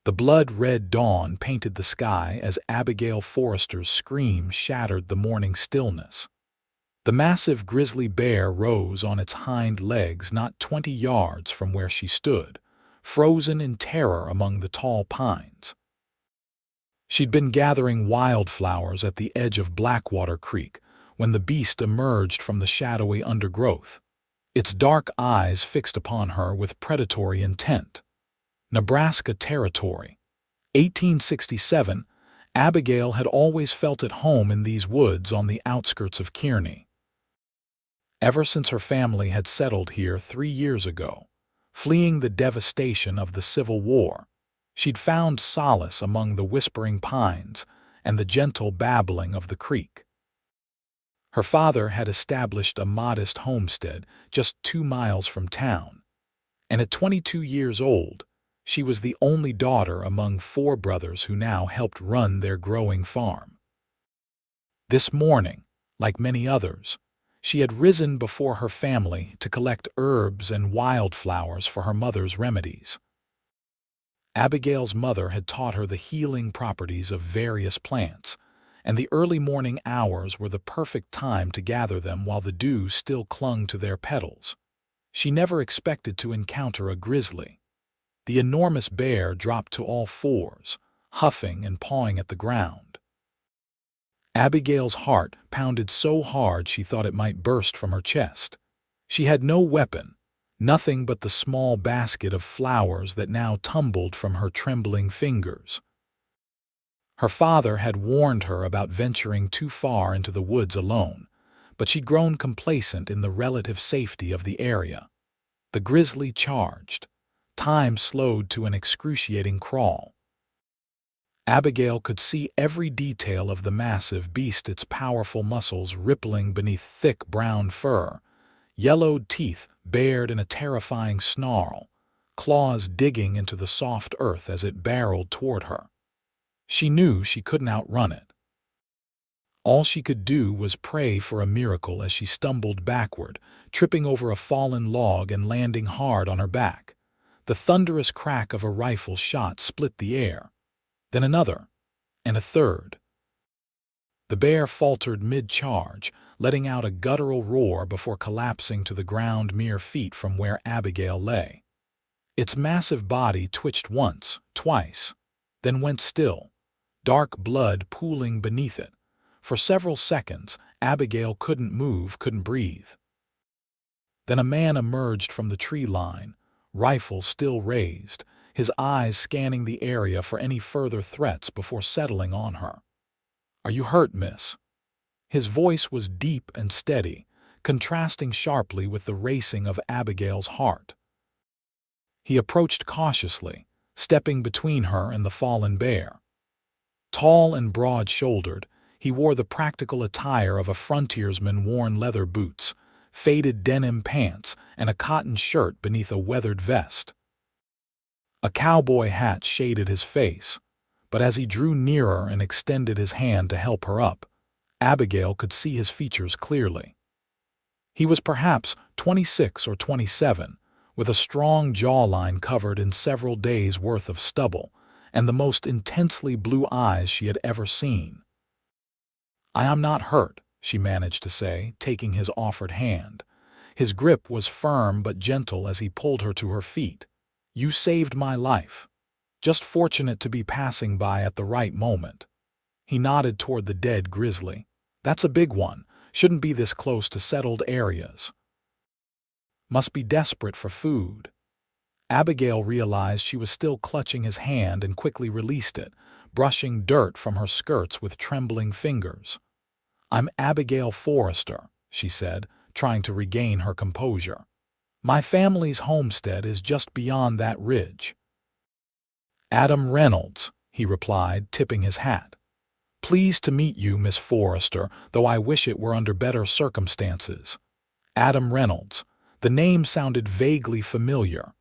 The blood-red dawn painted the sky as Abigail Forrester's scream shattered the morning stillness. The massive grizzly bear rose on its hind legs not 20 yards from where she stood, frozen in terror among the tall pines. She'd been gathering wildflowers at the edge of Blackwater Creek when the beast emerged from the shadowy undergrowth, its dark eyes fixed upon her with predatory intent. Nebraska Territory. 1867, Abigail had always felt at home in these woods on the outskirts of Kearney. Ever since her family had settled here 3 years ago, fleeing the devastation of the Civil War, she'd found solace among the whispering pines and the gentle babbling of the creek. Her father had established a modest homestead just 2 miles from town, and at 22 years old, she was the only daughter among 4 brothers who now helped run their growing farm. This morning, like many others, she had risen before her family to collect herbs and wildflowers for her mother's remedies. Abigail's mother had taught her the healing properties of various plants, and the early morning hours were the perfect time to gather them while the dew still clung to their petals. She never expected to encounter a grizzly. The enormous bear dropped to all fours, huffing and pawing at the ground. Abigail's heart pounded so hard she thought it might burst from her chest. She had no weapon, nothing but the small basket of flowers that now tumbled from her trembling fingers. Her father had warned her about venturing too far into the woods alone, but she'd grown complacent in the relative safety of the area. The grizzly charged. Time slowed to an excruciating crawl. Abigail could see every detail of the massive beast, its powerful muscles rippling beneath thick brown fur, yellowed teeth bared in a terrifying snarl, claws digging into the soft earth as it barreled toward her. She knew she couldn't outrun it. All she could do was pray for a miracle as she stumbled backward, tripping over a fallen log and landing hard on her back. The thunderous crack of a rifle shot split the air. Then another, and a third. The bear faltered mid-charge, letting out a guttural roar before collapsing to the ground mere feet from where Abigail lay. Its massive body twitched once, twice, then went still, dark blood pooling beneath it. For several seconds, Abigail couldn't move, couldn't breathe. Then a man emerged from the tree line, rifle still raised, his eyes scanning the area for any further threats before settling on her. "Are you hurt, miss?" His voice was deep and steady, contrasting sharply with the racing of Abigail's heart. He approached cautiously, stepping between her and the fallen bear. Tall and broad-shouldered, he wore the practical attire of a frontiersman, worn leather boots, faded denim pants, and a cotton shirt beneath a weathered vest. A cowboy hat shaded his face, but as he drew nearer and extended his hand to help her up, Abigail could see his features clearly. He was perhaps 26 or 27, with a strong jawline covered in several days' worth of stubble, and the most intensely blue eyes she had ever seen. "I am not hurt," she managed to say, taking his offered hand. His grip was firm but gentle as he pulled her to her feet. "You saved my life. Just fortunate to be passing by at the right moment." He nodded toward the dead grizzly. "That's a big one. Shouldn't be this close to settled areas. Must be desperate for food." Abigail realized she was still clutching his hand and quickly released it, brushing dirt from her skirts with trembling fingers. "I'm Abigail Forrester," she said, trying to regain her composure. "My family's homestead is just beyond that ridge." "Adam Reynolds," he replied, tipping his hat. "Pleased to meet you, Miss Forrester, though I wish it were under better circumstances." Adam Reynolds. The name sounded vaguely familiar.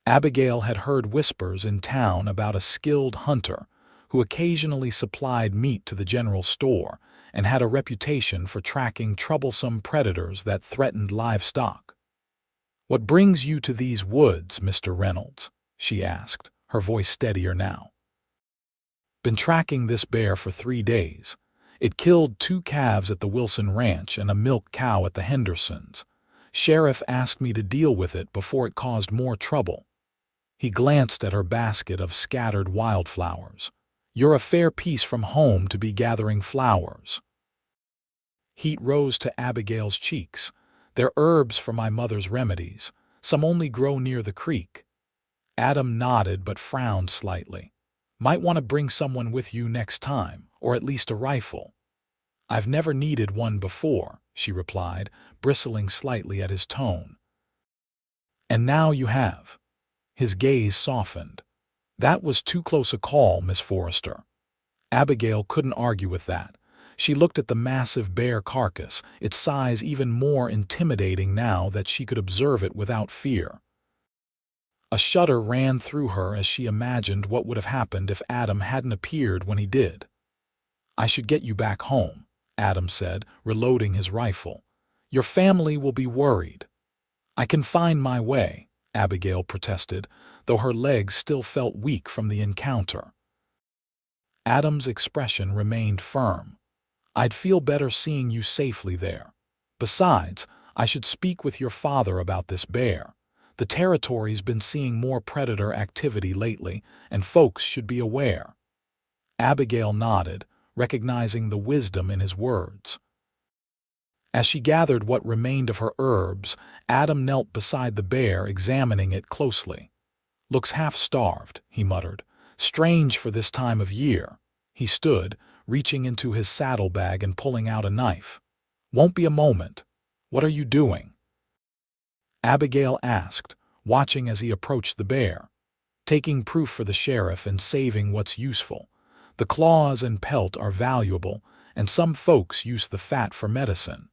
Abigail had heard whispers in town about a skilled hunter who occasionally supplied meat to the general store and had a reputation for tracking troublesome predators that threatened livestock. "What brings you to these woods, Mr. Reynolds?" she asked, her voice steadier now. "Been tracking this bear for 3 days. It killed 2 calves at the Wilson Ranch and a milk cow at the Hendersons. Sheriff asked me to deal with it before it caused more trouble." He glanced at her basket of scattered wildflowers. "You're a fair piece from home to be gathering flowers." Heat rose to Abigail's cheeks. "They're herbs for my mother's remedies. Some only grow near the creek." Adam nodded but frowned slightly. "Might want to bring someone with you next time, or at least a rifle." "I've never needed one before," she replied, bristling slightly at his tone. "And now you have." His gaze softened. "That was too close a call, Miss Forrester." Abigail couldn't argue with that. She looked at the massive bear carcass, its size even more intimidating now that she could observe it without fear. A shudder ran through her as she imagined what would have happened if Adam hadn't appeared when he did. "I should get you back home," Adam said, reloading his rifle. "Your family will be worried." "I can find my way," Abigail protested, though her legs still felt weak from the encounter. Adam's expression remained firm. "I'd feel better seeing you safely there. Besides, I should speak with your father about this bear. The territory's been seeing more predator activity lately, and folks should be aware." Abigail nodded, recognizing the wisdom in his words. As she gathered what remained of her herbs, Adam knelt beside the bear, examining it closely. "Looks half-starved," he muttered. "Strange for this time of year." He stood, reaching into his saddlebag and pulling out a knife. "Won't be a moment. What are you doing?" Abigail asked, watching as he approached the bear. "Taking proof for the sheriff and saving what's useful. The claws and pelt are valuable, and some folks use the fat for medicine."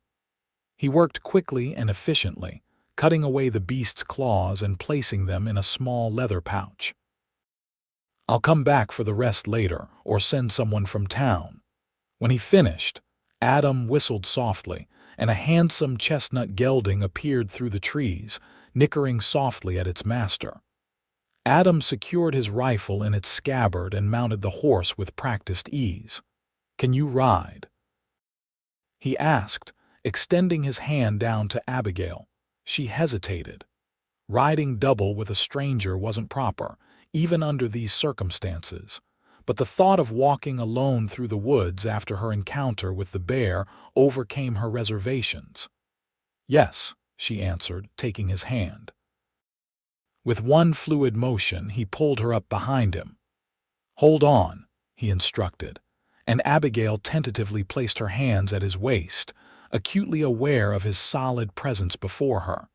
He worked quickly and efficiently, cutting away the beast's claws and placing them in a small leather pouch. "I'll come back for the rest later, or send someone from town." When he finished, Adam whistled softly, and a handsome chestnut gelding appeared through the trees, nickering softly at its master. Adam secured his rifle in its scabbard and mounted the horse with practiced ease. "Can you ride?" he asked, extending his hand down to Abigail. She hesitated. Riding double with a stranger wasn't proper, even under these circumstances, but the thought of walking alone through the woods after her encounter with the bear overcame her reservations. "Yes," she answered, taking his hand. With one fluid motion, he pulled her up behind him. "Hold on," he instructed, and Abigail tentatively placed her hands at his waist, acutely aware of his solid presence before her.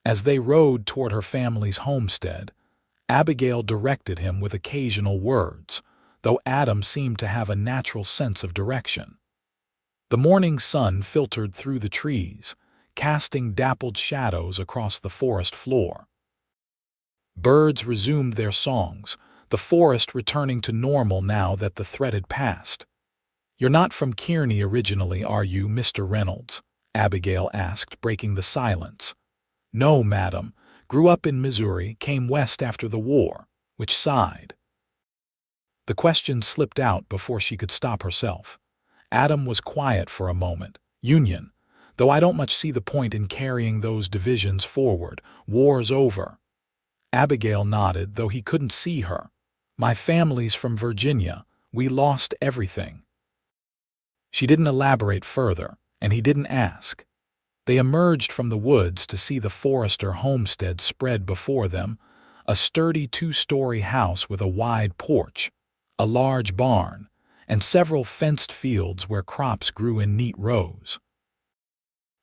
As they rode toward her family's homestead, Abigail directed him with occasional words, though Adam seemed to have a natural sense of direction. The morning sun filtered through the trees, casting dappled shadows across the forest floor. Birds resumed their songs, the forest returning to normal now that the threat had passed. "You're not from Kearney originally, are you, Mr. Reynolds?" Abigail asked, breaking the silence. "No, madam. Grew up in Missouri, came west after the war." "Which side?" The question slipped out before she could stop herself. Adam was quiet for a moment. "Union, though I don't much see the point in carrying those divisions forward. War's over." Abigail nodded, though he couldn't see her. "My family's from Virginia. We lost everything." She didn't elaborate further, and he didn't ask. They emerged from the woods to see the Forrester homestead spread before them, a sturdy 2-story house with a wide porch, a large barn, and several fenced fields where crops grew in neat rows.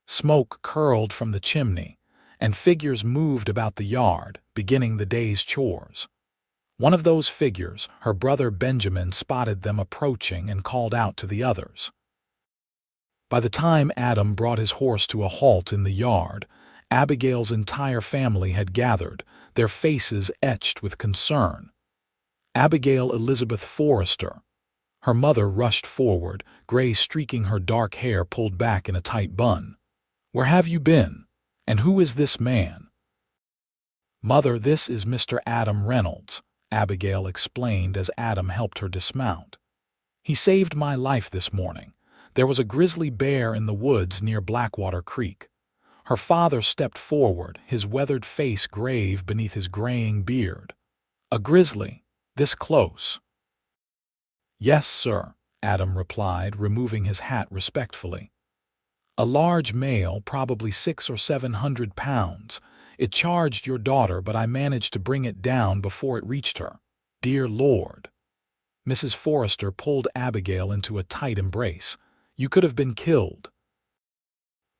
Smoke curled from the chimney, and figures moved about the yard, beginning the day's chores. One of those figures, her brother Benjamin, spotted them approaching and called out to the others. By the time Adam brought his horse to a halt in the yard, Abigail's entire family had gathered, their faces etched with concern. Abigail Elizabeth Forrester. Her mother rushed forward, gray streaking her dark hair pulled back in a tight bun. "Where have you been? And who is this man?" "Mother, this is Mr. Adam Reynolds," Abigail explained as Adam helped her dismount. "He saved my life this morning. There was a grizzly bear in the woods near Blackwater Creek." Her father stepped forward, his weathered face grave beneath his graying beard. "A grizzly? This close?" "Yes, sir," Adam replied, removing his hat respectfully. "A large male, probably 600 or 700 pounds. It charged your daughter, but I managed to bring it down before it reached her. Dear Lord." Mrs. Forrester pulled Abigail into a tight embrace. "You could have been killed."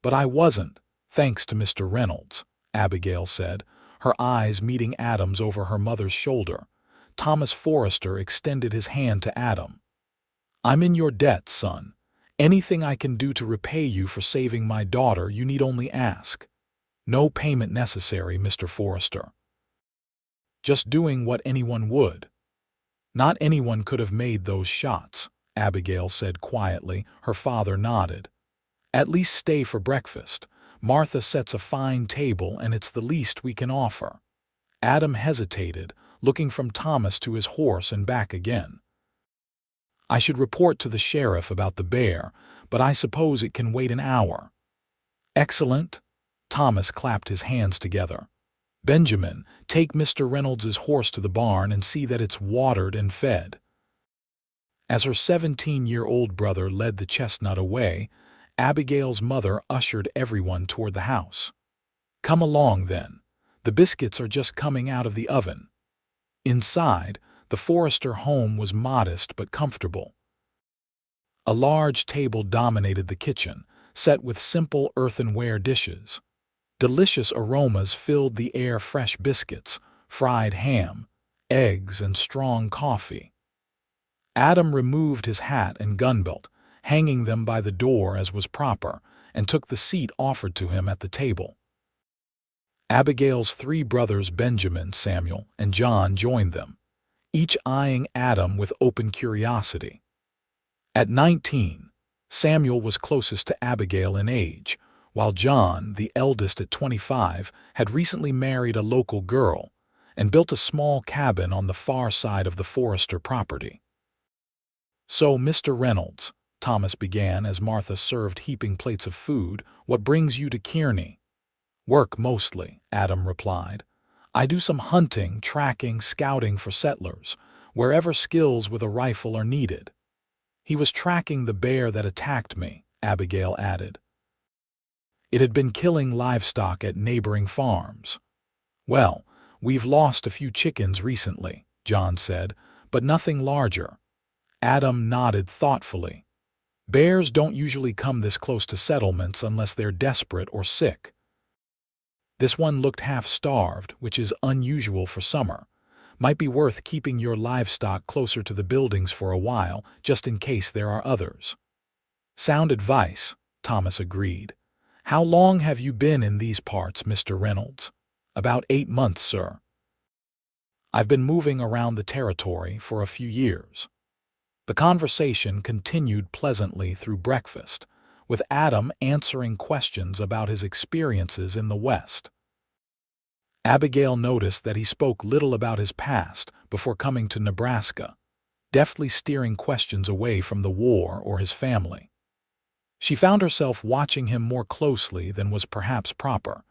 "But I wasn't, thanks to Mr. Reynolds," Abigail said, her eyes meeting Adam's over her mother's shoulder. Thomas Forrester extended his hand to Adam. "I'm in your debt, son. Anything I can do to repay you for saving my daughter, you need only ask. No payment necessary, Mr. Forrester. Just doing what anyone would." "Not anyone could have made those shots," Abigail said quietly. Her father nodded. "At least stay for breakfast. Martha sets a fine table, and it's the least we can offer." Adam hesitated, looking from Thomas to his horse and back again. "I should report to the sheriff about the bear, but I suppose it can wait an hour." "Excellent." Thomas clapped his hands together. "Benjamin, take Mr. Reynolds's horse to the barn and see that it's watered and fed." As her 17-year-old brother led the chestnut away, Abigail's mother ushered everyone toward the house. "Come along, then. The biscuits are just coming out of the oven." Inside, the Forrester home was modest but comfortable. A large table dominated the kitchen, set with simple earthenware dishes. Delicious aromas filled the air: fresh biscuits, fried ham, eggs, and strong coffee. Adam removed his hat and gunbelt, hanging them by the door as was proper, and took the seat offered to him at the table. Abigail's 3 brothers, Benjamin, Samuel, and John, joined them, each eyeing Adam with open curiosity. At 19, Samuel was closest to Abigail in age, while John, the eldest at 25, had recently married a local girl and built a small cabin on the far side of the Forrester property. "So, Mr. Reynolds," Thomas began as Martha served heaping plates of food, "what brings you to Kearney?" "Work, mostly," Adam replied. "I do some hunting, tracking, scouting for settlers, wherever skills with a rifle are needed." "He was tracking the bear that attacked me," Abigail added. "It had been killing livestock at neighboring farms." "Well, we've lost a few chickens recently," John said, "but nothing larger." Adam nodded thoughtfully. "Bears don't usually come this close to settlements unless they're desperate or sick." "This one looked half-starved, which is unusual for summer. Might be worth keeping your livestock closer to the buildings for a while, just in case there are others." "Sound advice," Thomas agreed. "How long have you been in these parts, Mr. Reynolds?" "About 8 months, sir." "I've been moving around the territory for a few years." The conversation continued pleasantly through breakfast, with Adam answering questions about his experiences in the West. Abigail noticed that he spoke little about his past before coming to Nebraska, deftly steering questions away from the war or his family. She found herself watching him more closely than was perhaps proper,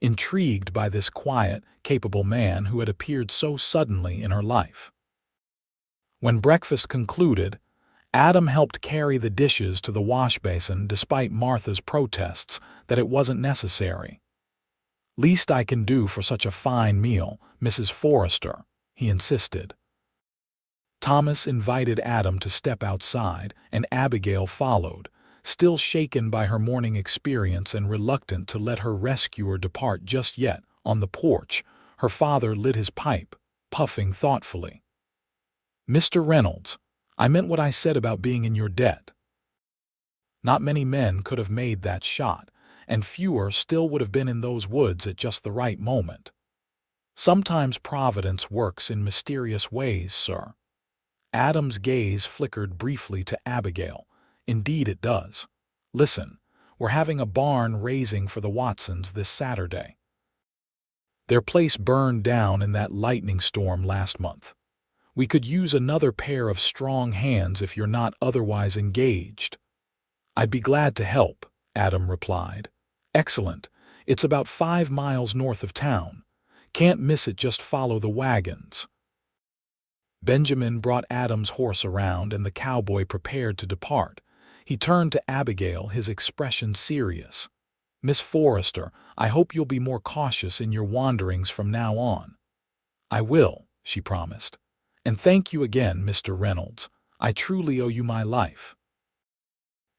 intrigued by this quiet, capable man who had appeared so suddenly in her life. When breakfast concluded, Adam helped carry the dishes to the wash basin despite Martha's protests that it wasn't necessary. "Least I can do for such a fine meal, Mrs. Forrester," he insisted. Thomas invited Adam to step outside, and Abigail followed, still shaken by her morning experience and reluctant to let her rescuer depart just yet. On the porch, her father lit his pipe, puffing thoughtfully. "Mr. Reynolds, I meant what I said about being in your debt." Not many men could have made that shot, and fewer still would have been in those woods at just the right moment. "Sometimes Providence works in mysterious ways, sir." Adam's gaze flickered briefly to Abigail. "Indeed it does. Listen, we're having a barn raising for the Watsons this Saturday." Their place burned down in that lightning storm last month. We could use another pair of strong hands if you're not otherwise engaged." "I'd be glad to help," Adam replied. "Excellent. It's about 5 miles north of town. Can't miss it, just follow the wagons." Benjamin brought Adam's horse around and the cowboy prepared to depart. He turned to Abigail, his expression serious. "Miss Forrester, I hope you'll be more cautious in your wanderings from now on." "I will," she promised. "And thank you again, Mr. Reynolds. I truly owe you my life."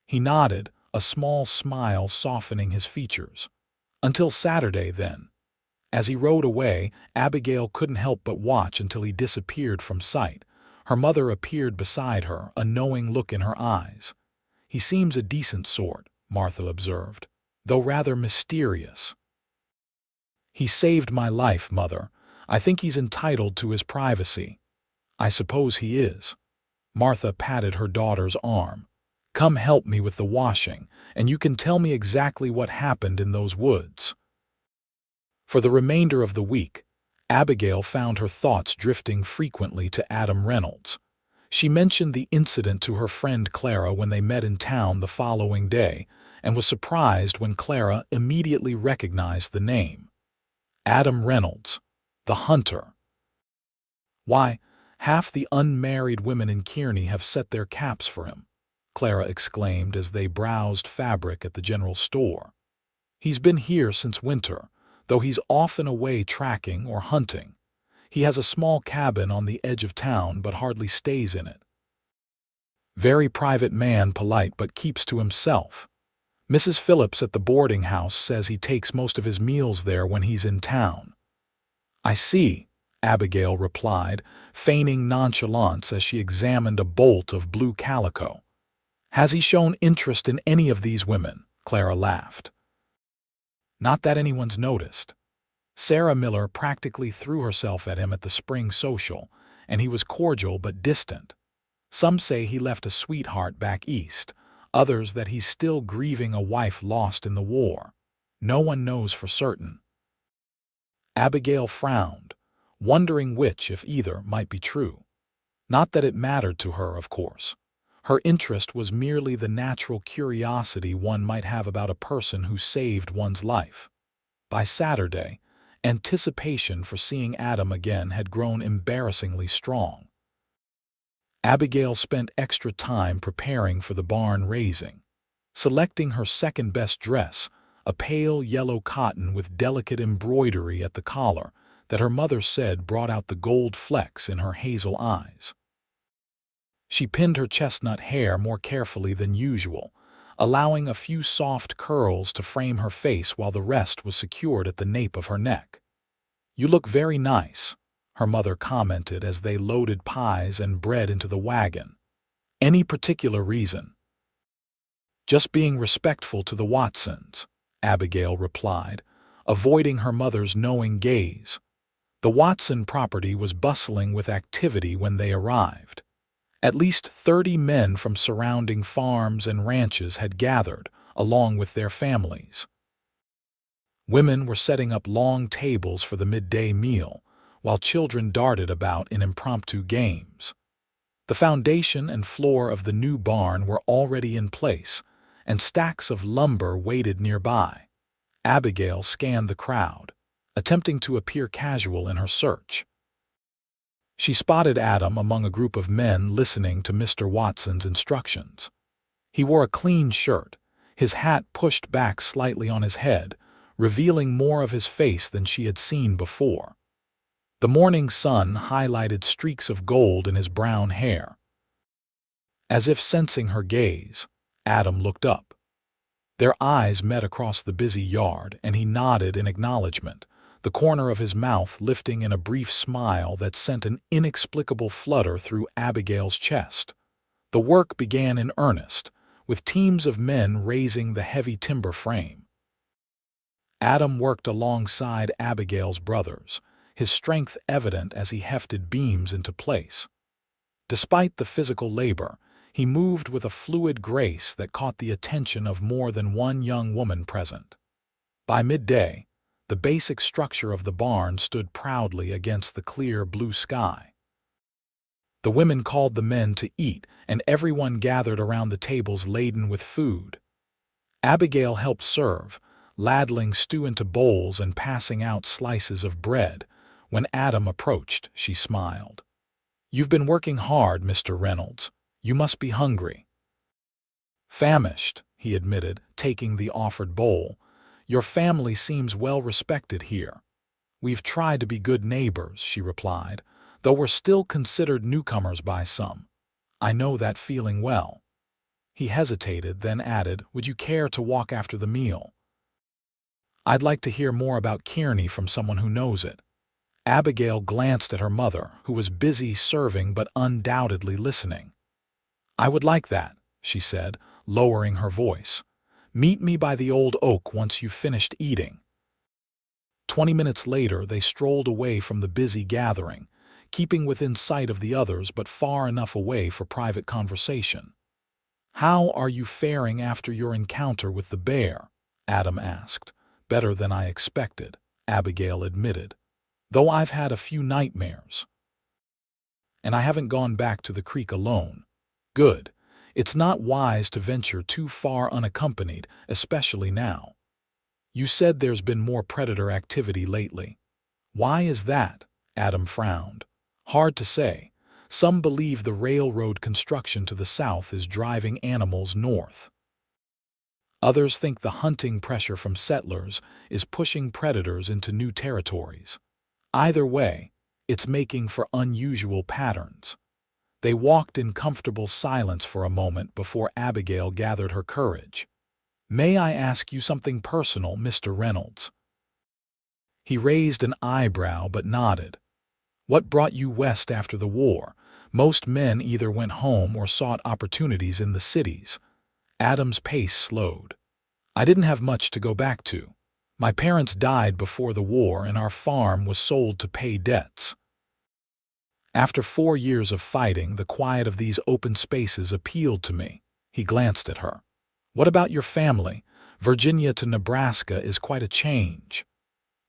He nodded, a small smile softening his features. "Until Saturday, then." As he rode away, Abigail couldn't help but watch until he disappeared from sight. Her mother appeared beside her, a knowing look in her eyes. "He seems a decent sort," Martha observed, "though rather mysterious." "He saved my life, Mother. I think he's entitled to his privacy." "I suppose he is." Martha patted her daughter's arm. "Come help me with the washing, and you can tell me exactly what happened in those woods." For the remainder of the week, Abigail found her thoughts drifting frequently to Adam Reynolds. She mentioned the incident to her friend Clara when they met in town the following day, and was surprised when Clara immediately recognized the name. Adam Reynolds, the hunter. "Why, half the unmarried women in Kearney have set their caps for him," Clara exclaimed as they browsed fabric at the general store. "He's been here since winter, though he's often away tracking or hunting. He has a small cabin on the edge of town but hardly stays in it. Very private man, polite but keeps to himself. Mrs. Phillips at the boarding house says he takes most of his meals there when he's in town." "I see," Abigail replied, feigning nonchalance as she examined a bolt of blue calico. "Has he shown interest in any of these women?" Clara laughed. "Not that anyone's noticed. Sarah Miller practically threw herself at him at the spring social, and he was cordial but distant. Some say he left a sweetheart back east, others that he's still grieving a wife lost in the war. No one knows for certain." Abigail frowned, wondering which, if either, might be true. Not that it mattered to her, of course. Her interest was merely the natural curiosity one might have about a person who saved one's life. By Saturday, anticipation for seeing Adam again had grown embarrassingly strong. Abigail spent extra time preparing for the barn raising, selecting her second-best dress, a pale yellow cotton with delicate embroidery at the collar that her mother said brought out the gold flecks in her hazel eyes. She pinned her chestnut hair more carefully than usual, allowing a few soft curls to frame her face while the rest was secured at the nape of her neck. "You look very nice," her mother commented as they loaded pies and bread into the wagon. "Any particular reason?" "Just being respectful to the Watsons," Abigail replied, avoiding her mother's knowing gaze. The Watson property was bustling with activity when they arrived. At least 30 men from surrounding farms and ranches had gathered, along with their families. Women were setting up long tables for the midday meal, while children darted about in impromptu games. The foundation and floor of the new barn were already in place, and stacks of lumber waited nearby. Abigail scanned the crowd, attempting to appear casual in her search. She spotted Adam among a group of men listening to Mr. Watson's instructions. He wore a clean shirt, his hat pushed back slightly on his head, revealing more of his face than she had seen before. The morning sun highlighted streaks of gold in his brown hair. As if sensing her gaze, Adam looked up. Their eyes met across the busy yard, and he nodded in acknowledgement, the corner of his mouth lifting in a brief smile that sent an inexplicable flutter through Abigail's chest. The work began in earnest, with teams of men raising the heavy timber frame. Adam worked alongside Abigail's brothers, his strength evident as he hefted beams into place. Despite the physical labor, he moved with a fluid grace that caught the attention of more than one young woman present. By midday, The basic structure of the barn stood proudly against the clear blue sky. The women called the men to eat, and everyone gathered around the tables laden with food. Abigail helped serve, ladling stew into bowls and passing out slices of bread. When Adam approached, she smiled. "You've been working hard, Mr. Reynolds. You must be hungry." "Famished," he admitted, taking the offered bowl. "Your family seems well respected here." "We've tried to be good neighbors," she replied, "though we're still considered newcomers by some. I know that feeling well." He hesitated, then added, "Would you care to walk after the meal?" "I'd like to hear more about Kearney from someone who knows it." Abigail glanced at her mother, who was busy serving but undoubtedly listening. "I would like that," she said, lowering her voice. "Meet me by the old oak once you've finished eating." 20 minutes later, they strolled away from the busy gathering, keeping within sight of the others but far enough away for private conversation. "How are you faring after your encounter with the bear?" Adam asked. "Better than I expected," Abigail admitted, "though I've had a few nightmares. And I haven't gone back to the creek alone." "Good. It's not wise to venture too far unaccompanied, especially now. You said there's been more predator activity lately. Why is that?" Adam frowned. "Hard to say. Some believe the railroad construction to the south is driving animals north. Others think the hunting pressure from settlers is pushing predators into new territories. Either way, it's making for unusual patterns." They walked in comfortable silence for a moment before Abigail gathered her courage. "May I ask you something personal, Mr. Reynolds?" He raised an eyebrow but nodded. "What brought you west after the war? Most men either went home or sought opportunities in the cities." Adam's pace slowed. "I didn't have much to go back to. My parents died before the war and our farm was sold to pay debts. After 4 years of fighting, the quiet of these open spaces appealed to me." He glanced at her. "What about your family? Virginia to Nebraska is quite a change."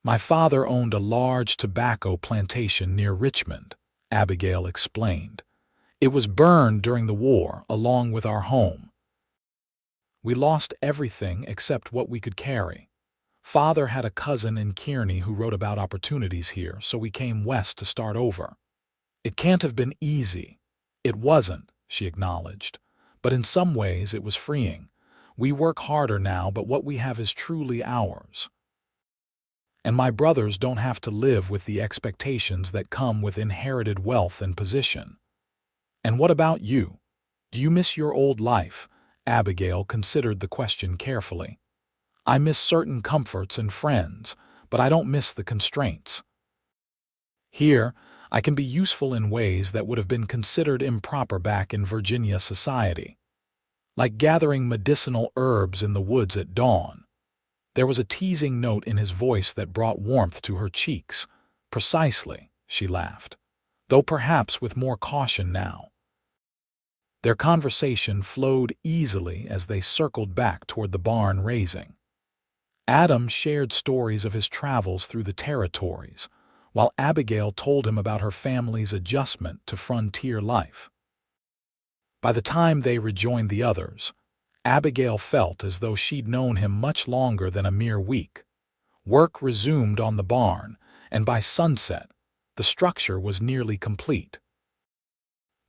"My father owned a large tobacco plantation near Richmond," Abigail explained. "It was burned during the war, along with our home. We lost everything except what we could carry. Father had a cousin in Kearney who wrote about opportunities here, so we came west to start over. It can't have been easy." "It wasn't," she acknowledged, "but in some ways it was freeing. We work harder now, but what we have is truly ours. And my brothers don't have to live with the expectations that come with inherited wealth and position." "And what about you? Do you miss your old life?" Abigail considered the question carefully. "I miss certain comforts and friends, but I don't miss the constraints. Here, I can be useful in ways that would have been considered improper back in Virginia society. Like gathering medicinal herbs in the woods at dawn." There was a teasing note in his voice that brought warmth to her cheeks. "Precisely," she laughed, "though perhaps with more caution now." Their conversation flowed easily as they circled back toward the barn raising. Adam shared stories of his travels through the territories, while Abigail told him about her family's adjustment to frontier life. By the time they rejoined the others, Abigail felt as though she'd known him much longer than a mere week. Work resumed on the barn, and by sunset, the structure was nearly complete.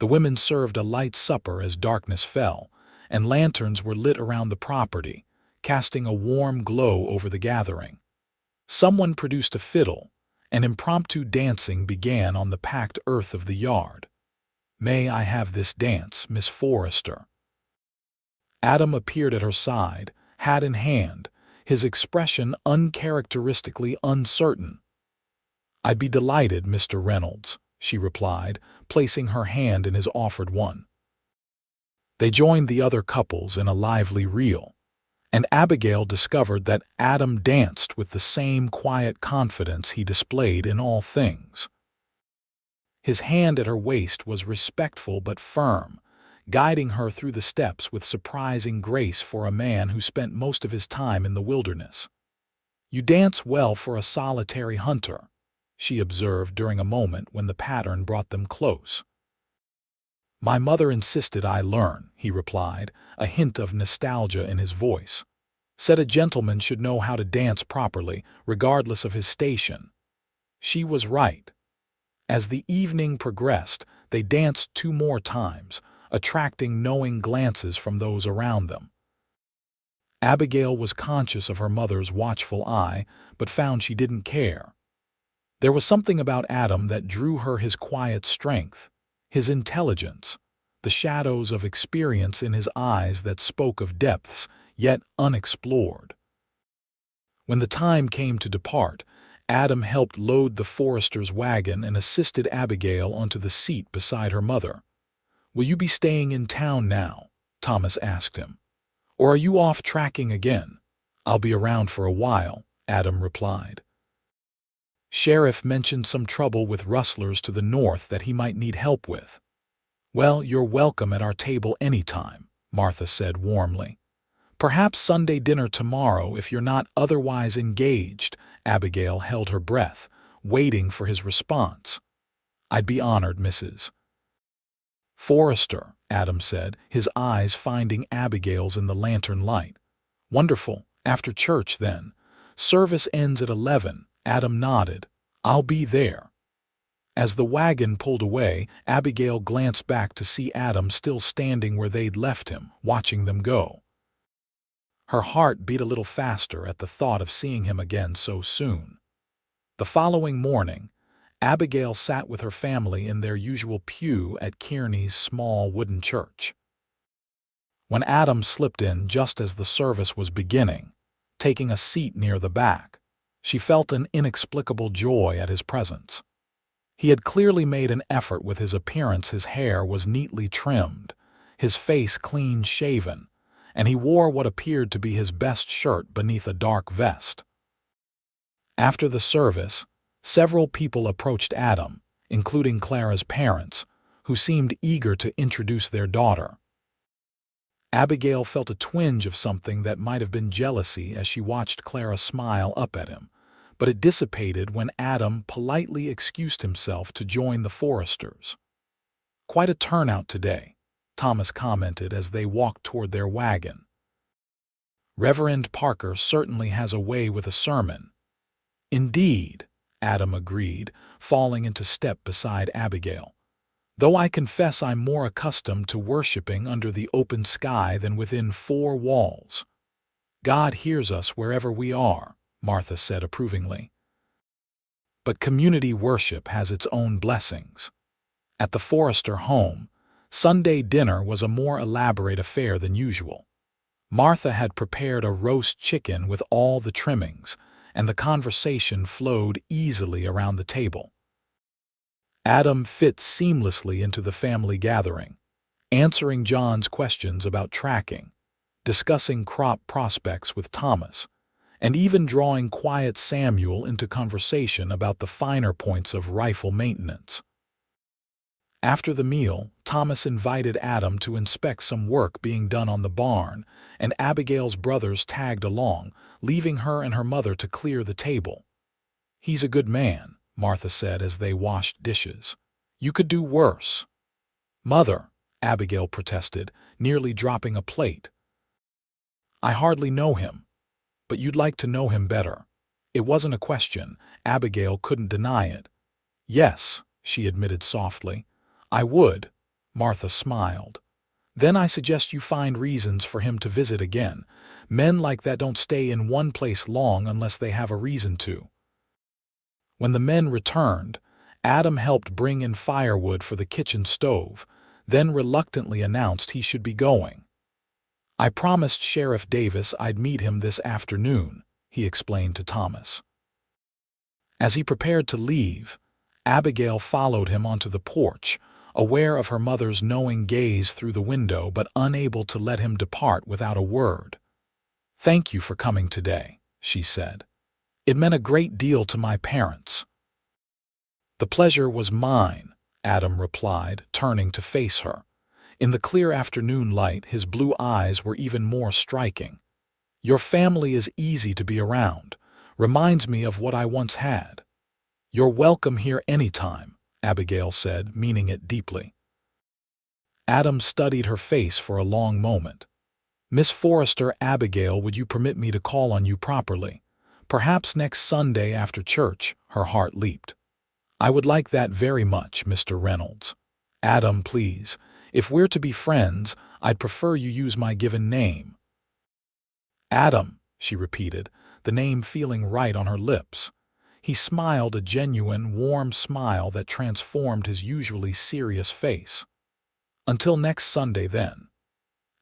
The women served a light supper as darkness fell, and lanterns were lit around the property, casting a warm glow over the gathering. Someone produced a fiddle, and impromptu dancing began on the packed earth of the yard. "May I have this dance, Miss Forrester?" Adam appeared at her side, hat in hand, his expression uncharacteristically uncertain. "I'd be delighted, Mr. Reynolds," she replied, placing her hand in his offered one. They joined the other couples in a lively reel, and Abigail discovered that Adam danced with the same quiet confidence he displayed in all things. His hand at her waist was respectful but firm, guiding her through the steps with surprising grace for a man who spent most of his time in the wilderness. "You dance well for a solitary hunter," she observed during a moment when the pattern brought them close. "My mother insisted I learn," he replied, a hint of nostalgia in his voice. "Said a gentleman should know how to dance properly, regardless of his station." She was right. As the evening progressed, they danced 2 more times, attracting knowing glances from those around them. Abigail was conscious of her mother's watchful eye, but found she didn't care. There was something about Adam that drew her: his quiet strength, his intelligence, the shadows of experience in his eyes that spoke of depths yet unexplored. When the time came to depart, Adam helped load the Forrester's wagon and assisted Abigail onto the seat beside her mother. "Will you be staying in town now?" Thomas asked him. "Or are you off tracking again?" "I'll be around for a while," Adam replied. "Sheriff mentioned some trouble with rustlers to the north that he might need help with." "Well, you're welcome at our table anytime," Martha said warmly. "Perhaps Sunday dinner tomorrow if you're not otherwise engaged." Abigail held her breath, waiting for his response. "I'd be honored, Mrs. Forrester," Adam said, his eyes finding Abigail's in the lantern light. "Wonderful. After church, then. Service ends at 11. Adam nodded. "I'll be there." As the wagon pulled away, Abigail glanced back to see Adam still standing where they'd left him, watching them go. Her heart beat a little faster at the thought of seeing him again so soon. The following morning, Abigail sat with her family in their usual pew at Kearney's small wooden church. When Adam slipped in just as the service was beginning, taking a seat near the back, she felt an inexplicable joy at his presence. He had clearly made an effort with his appearance. His hair was neatly trimmed, his face clean-shaven, and he wore what appeared to be his best shirt beneath a dark vest. After the service, several people approached Adam, including Clara's parents, who seemed eager to introduce their daughter. Abigail felt a twinge of something that might have been jealousy as she watched Clara smile up at him, but it dissipated when Adam politely excused himself to join the Forresters. "Quite a turnout today," Thomas commented as they walked toward their wagon. "Reverend Parker certainly has a way with a sermon." "Indeed," Adam agreed, falling into step beside Abigail. "Though I confess I'm more accustomed to worshiping under the open sky than within 4 walls." "God hears us wherever we are," Martha said approvingly. "But community worship has its own blessings." At the Forrester home, Sunday dinner was a more elaborate affair than usual. Martha had prepared a roast chicken with all the trimmings, and the conversation flowed easily around the table. Adam fit seamlessly into the family gathering, answering John's questions about tracking, discussing crop prospects with Thomas, and even drawing quiet Samuel into conversation about the finer points of rifle maintenance. After the meal, Thomas invited Adam to inspect some work being done on the barn, and Abigail's brothers tagged along, leaving her and her mother to clear the table. "He's a good man," Martha said as they washed dishes. "You could do worse." "Mother," Abigail protested, nearly dropping a plate. "I hardly know him, but you'd like to know him better." It wasn't a question. Abigail couldn't deny it. "Yes," she admitted softly. "I would." Martha smiled. "Then I suggest you find reasons for him to visit again. Men like that don't stay in one place long unless they have a reason to." When the men returned, Adam helped bring in firewood for the kitchen stove, then reluctantly announced he should be going. "I promised Sheriff Davis I'd meet him this afternoon," he explained to Thomas. As he prepared to leave, Abigail followed him onto the porch, aware of her mother's knowing gaze through the window but unable to let him depart without a word. "Thank you for coming today," she said. "It meant a great deal to my parents." "The pleasure was mine," Adam replied, turning to face her. In the clear afternoon light, his blue eyes were even more striking. "Your family is easy to be around. Reminds me of what I once had. You're welcome here anytime, Abigail said, meaning it deeply. Adam studied her face for a long moment. Miss Forrester, Abigail, would you permit me to call on you properly? Perhaps next Sunday after church, her heart leaped. I would like that very much, Mr. Reynolds. Adam, please. If we're to be friends, I'd prefer you use my given name. Adam, she repeated, the name feeling right on her lips. He smiled a genuine, warm smile that transformed his usually serious face. Until next Sunday, then.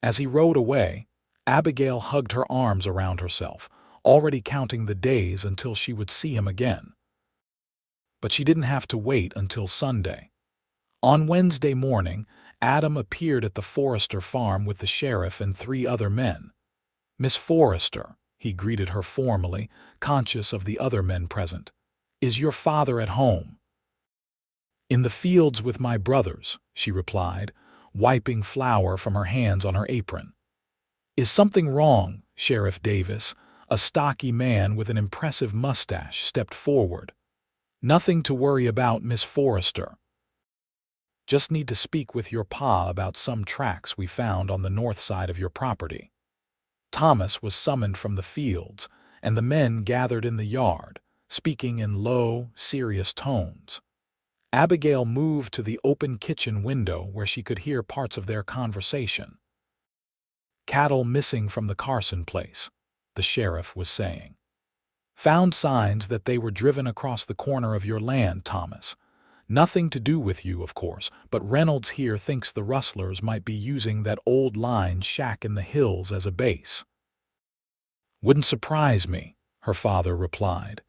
As he rode away, Abigail hugged her arms around herself, already counting the days until she would see him again. But she didn't have to wait until Sunday. On Wednesday morning, Adam appeared at the Forrester farm with the sheriff and 3 other men. Miss Forrester, he greeted her formally, conscious of the other men present. Is your father at home? In the fields with my brothers, she replied, wiping flour from her hands on her apron. Is something wrong? Sheriff Davis, a stocky man with an impressive mustache, stepped forward. Nothing to worry about, Miss Forrester. Just need to speak with your pa about some tracks we found on the north side of your property. Thomas was summoned from the fields, and the men gathered in the yard, speaking in low, serious tones. Abigail moved to the open kitchen window where she could hear parts of their conversation. Cattle missing from the Carson place, the sheriff was saying. Found signs that they were driven across the corner of your land, Thomas. Nothing to do with you, of course, but Reynolds here thinks the rustlers might be using that old line shack in the hills as a base. Wouldn't surprise me, her father replied.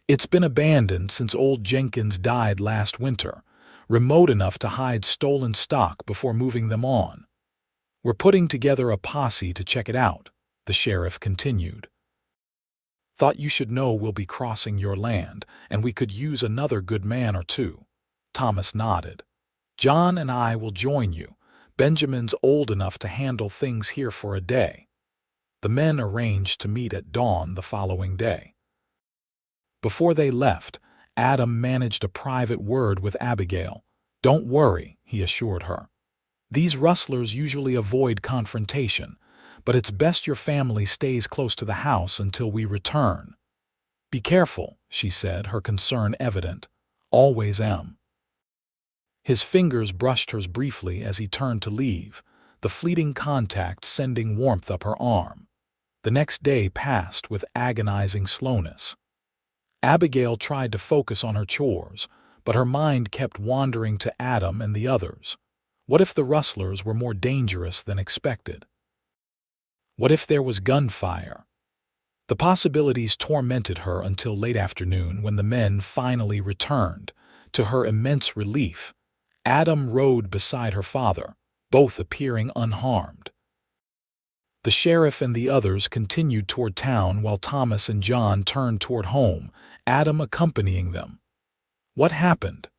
It's been abandoned since old Jenkins died last winter, remote enough to hide stolen stock before moving them on. We're putting together a posse to check it out, the sheriff continued. Thought you should know we'll be crossing your land, and we could use another good man or two. Thomas nodded. John and I will join you. Benjamin's old enough to handle things here for a day. The men arranged to meet at dawn the following day. Before they left, Adam managed a private word with Abigail. Don't worry, he assured her. These rustlers usually avoid confrontation, but it's best your family stays close to the house until we return. Be careful, she said, her concern evident. Always am. His fingers brushed hers briefly as he turned to leave, the fleeting contact sending warmth up her arm. The next day passed with agonizing slowness. Abigail tried to focus on her chores, but her mind kept wandering to Adam and the others. What if the rustlers were more dangerous than expected? What if there was gunfire? The possibilities tormented her until late afternoon when the men finally returned. To her immense relief, Adam rode beside her father, both appearing unharmed. The sheriff and the others continued toward town while Thomas and John turned toward home, Adam accompanying them. What happened?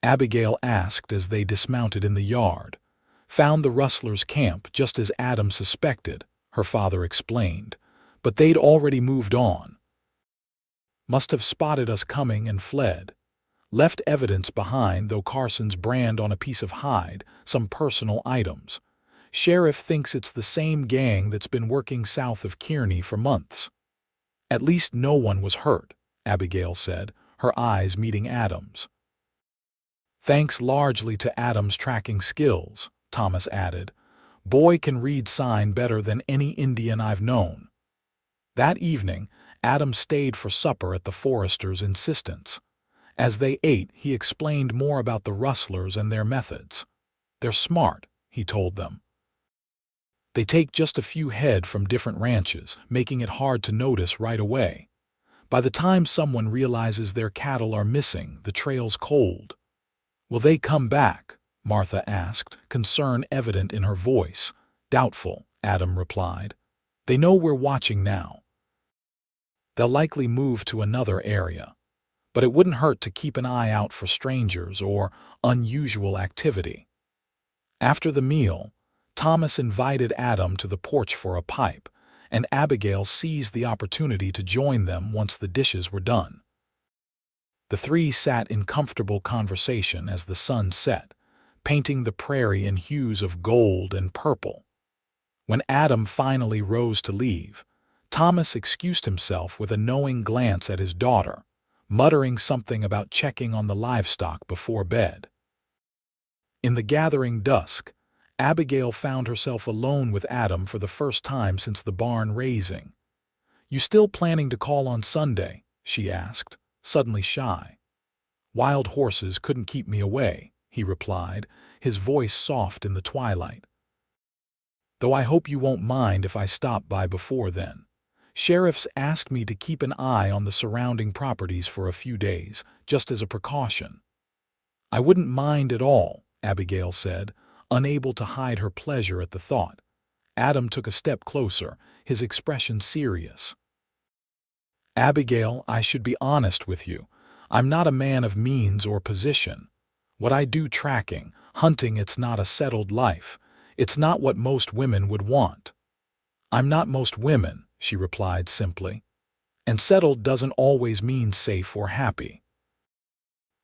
Abigail asked as they dismounted in the yard. Found the rustlers' camp just as Adam suspected, her father explained, but they'd already moved on. Must have spotted us coming and fled. Left evidence behind, though Carson's brand on a piece of hide, some personal items. Sheriff thinks it's the same gang that's been working south of Kearney for months. At least no one was hurt, Abigail said, her eyes meeting Adam's. Thanks largely to Adam's tracking skills, Thomas added. Boy can read sign better than any Indian I've known. That evening, Adam stayed for supper at the Forresters' insistence. As they ate, he explained more about the rustlers and their methods. They're smart, he told them. They take just a few head from different ranches, making it hard to notice right away. By the time someone realizes their cattle are missing, the trail's cold. Will they come back? Martha asked, concern evident in her voice. Doubtful, Adam replied. They know we're watching now. They'll likely move to another area. But it wouldn't hurt to keep an eye out for strangers or unusual activity. After the meal, Thomas invited Adam to the porch for a pipe, and Abigail seized the opportunity to join them once the dishes were done. The three sat in comfortable conversation as the sun set, painting the prairie in hues of gold and purple. When Adam finally rose to leave, Thomas excused himself with a knowing glance at his daughter, muttering something about checking on the livestock before bed. In the gathering dusk, Abigail found herself alone with Adam for the first time since the barn raising. "You still planning to call on Sunday?" she asked, suddenly shy. "Wild horses couldn't keep me away," he replied, his voice soft in the twilight. "Though I hope you won't mind if I stop by before then. Sheriffs asked me to keep an eye on the surrounding properties for a few days, just as a precaution." "I wouldn't mind at all," Abigail said, unable to hide her pleasure at the thought. Adam took a step closer, his expression serious. "Abigail, I should be honest with you. I'm not a man of means or position. What I do tracking, hunting, it's not a settled life. It's not what most women would want." "I'm not most women," she replied simply. "And settled doesn't always mean safe or happy.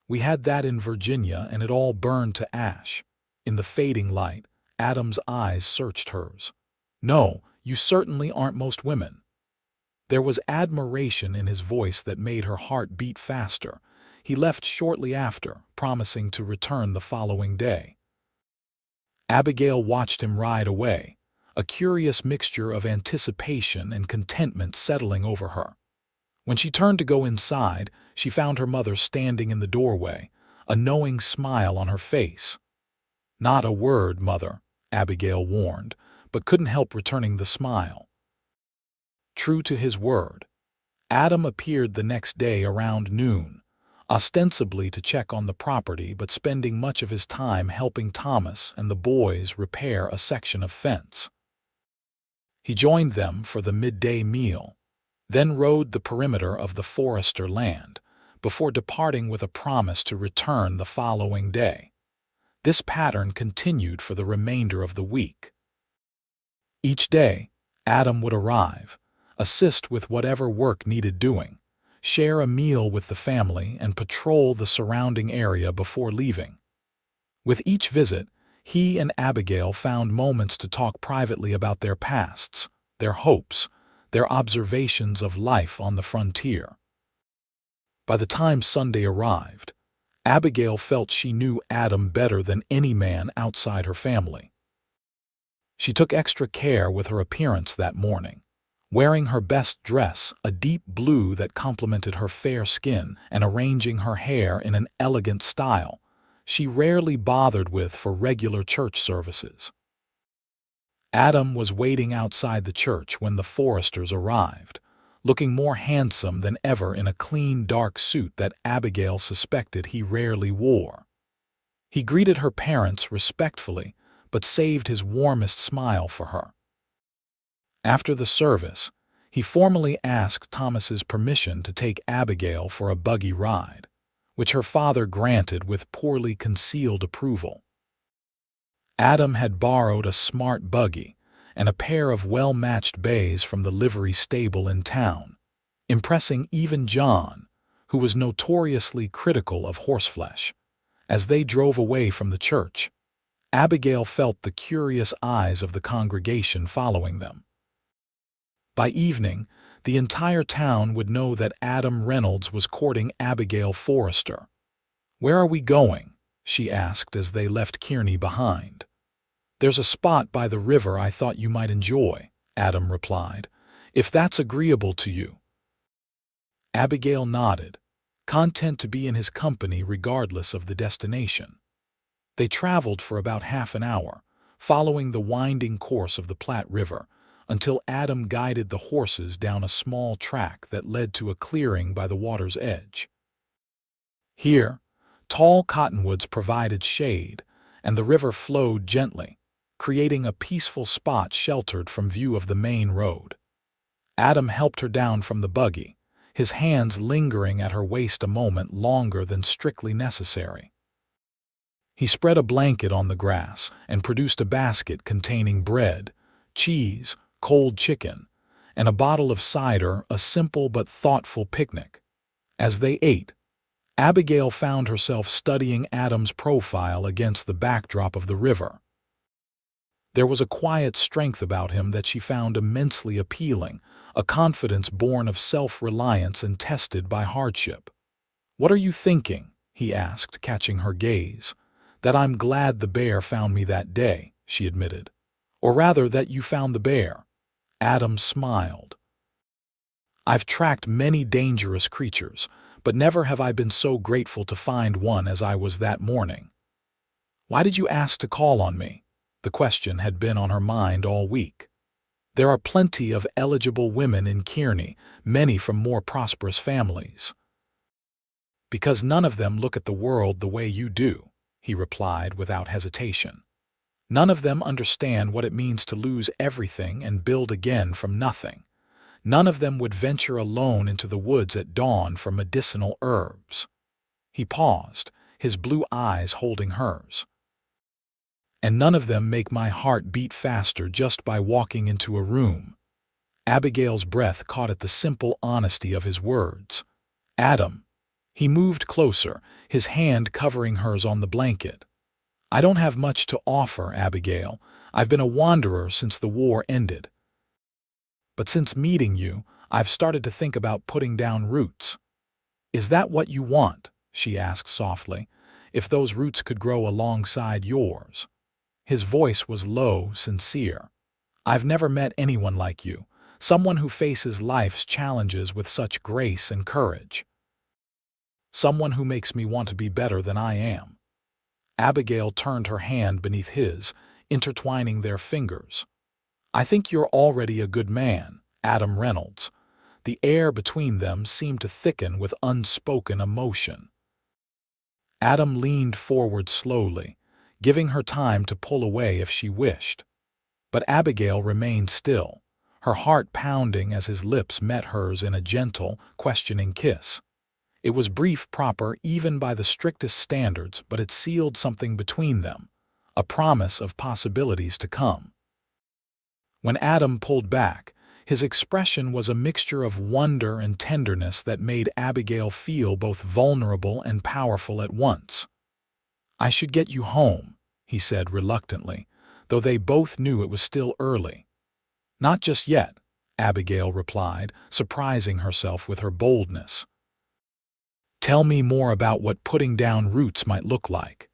We had that in Virginia and it all burned to ash." In the fading light, Adam's eyes searched hers. "No, you certainly aren't most women." There was admiration in his voice that made her heart beat faster. He left shortly after, promising to return the following day. Abigail watched him ride away, a curious mixture of anticipation and contentment settling over her. When she turned to go inside, she found her mother standing in the doorway, a knowing smile on her face. "Not a word, Mother," Abigail warned, but couldn't help returning the smile. True to his word, Adam appeared the next day around noon, ostensibly to check on the property but spending much of his time helping Thomas and the boys repair a section of fence. He joined them for the midday meal, then rode the perimeter of the Forrester land, before departing with a promise to return the following day. This pattern continued for the remainder of the week. Each day, Adam would arrive, assist with whatever work needed doing, share a meal with the family, and patrol the surrounding area before leaving. With each visit, he and Abigail found moments to talk privately about their pasts, their hopes, their observations of life on the frontier. By the time Sunday arrived, Abigail felt she knew Adam better than any man outside her family. She took extra care with her appearance that morning, wearing her best dress, a deep blue that complemented her fair skin, and arranging her hair in an elegant style she rarely bothered with for regular church services. Adam was waiting outside the church when the Forresters arrived, looking more handsome than ever in a clean, dark suit that Abigail suspected he rarely wore. He greeted her parents respectfully, but saved his warmest smile for her. After the service, he formally asked Thomas's permission to take Abigail for a buggy ride, which her father granted with poorly concealed approval. Adam had borrowed a smart buggy and a pair of well-matched bays from the livery stable in town, impressing even John, who was notoriously critical of horseflesh. As they drove away from the church, Abigail felt the curious eyes of the congregation following them. By evening, the entire town would know that Adam Reynolds was courting Abigail Forrester. "Where are we going?" she asked as they left Kearney behind. "There's a spot by the river I thought you might enjoy," Adam replied, "if that's agreeable to you." Abigail nodded, content to be in his company regardless of the destination. They traveled for about half an hour, following the winding course of the Platte River, until Adam guided the horses down a small track that led to a clearing by the water's edge. Here, tall cottonwoods provided shade, and the river flowed gently, creating a peaceful spot sheltered from view of the main road. Adam helped her down from the buggy, his hands lingering at her waist a moment longer than strictly necessary. He spread a blanket on the grass and produced a basket containing bread, cheese, cold chicken, and a bottle of cider, a simple but thoughtful picnic. As they ate, Abigail found herself studying Adam's profile against the backdrop of the river. There was a quiet strength about him that she found immensely appealing, a confidence born of self-reliance and tested by hardship. "What are you thinking?" he asked, catching her gaze. "That I'm glad the bear found me that day," she admitted. "Or rather, that you found the bear." Adam smiled. "I've tracked many dangerous creatures, but never have I been so grateful to find one as I was that morning." "Why did you ask to call on me?" The question had been on her mind all week. "There are plenty of eligible women in Kearney, many from more prosperous families." "Because none of them look at the world the way you do," he replied without hesitation. "None of them understand what it means to lose everything and build again from nothing. None of them would venture alone into the woods at dawn for medicinal herbs." He paused, his blue eyes holding hers. "And none of them make my heart beat faster just by walking into a room." Abigail's breath caught at the simple honesty of his words. "Adam." He moved closer, his hand covering hers on the blanket. "I don't have much to offer, Abigail. I've been a wanderer since the war ended. But since meeting you, I've started to think about putting down roots." "Is that what you want?" she asked softly. "If those roots could grow alongside yours." His voice was low, sincere. "I've never met anyone like you, someone who faces life's challenges with such grace and courage. Someone who makes me want to be better than I am." Abigail turned her hand beneath his, intertwining their fingers. "I think you're already a good man, Adam Reynolds." The air between them seemed to thicken with unspoken emotion. Adam leaned forward slowly, giving her time to pull away if she wished. But Abigail remained still, her heart pounding as his lips met hers in a gentle, questioning kiss. It was brief, proper, even by the strictest standards, but it sealed something between them, a promise of possibilities to come. When Adam pulled back, his expression was a mixture of wonder and tenderness that made Abigail feel both vulnerable and powerful at once. "I should get you home," he said reluctantly, though they both knew it was still early. "Not just yet," Abigail replied, surprising herself with her boldness. "Tell me more about what putting down roots might look like."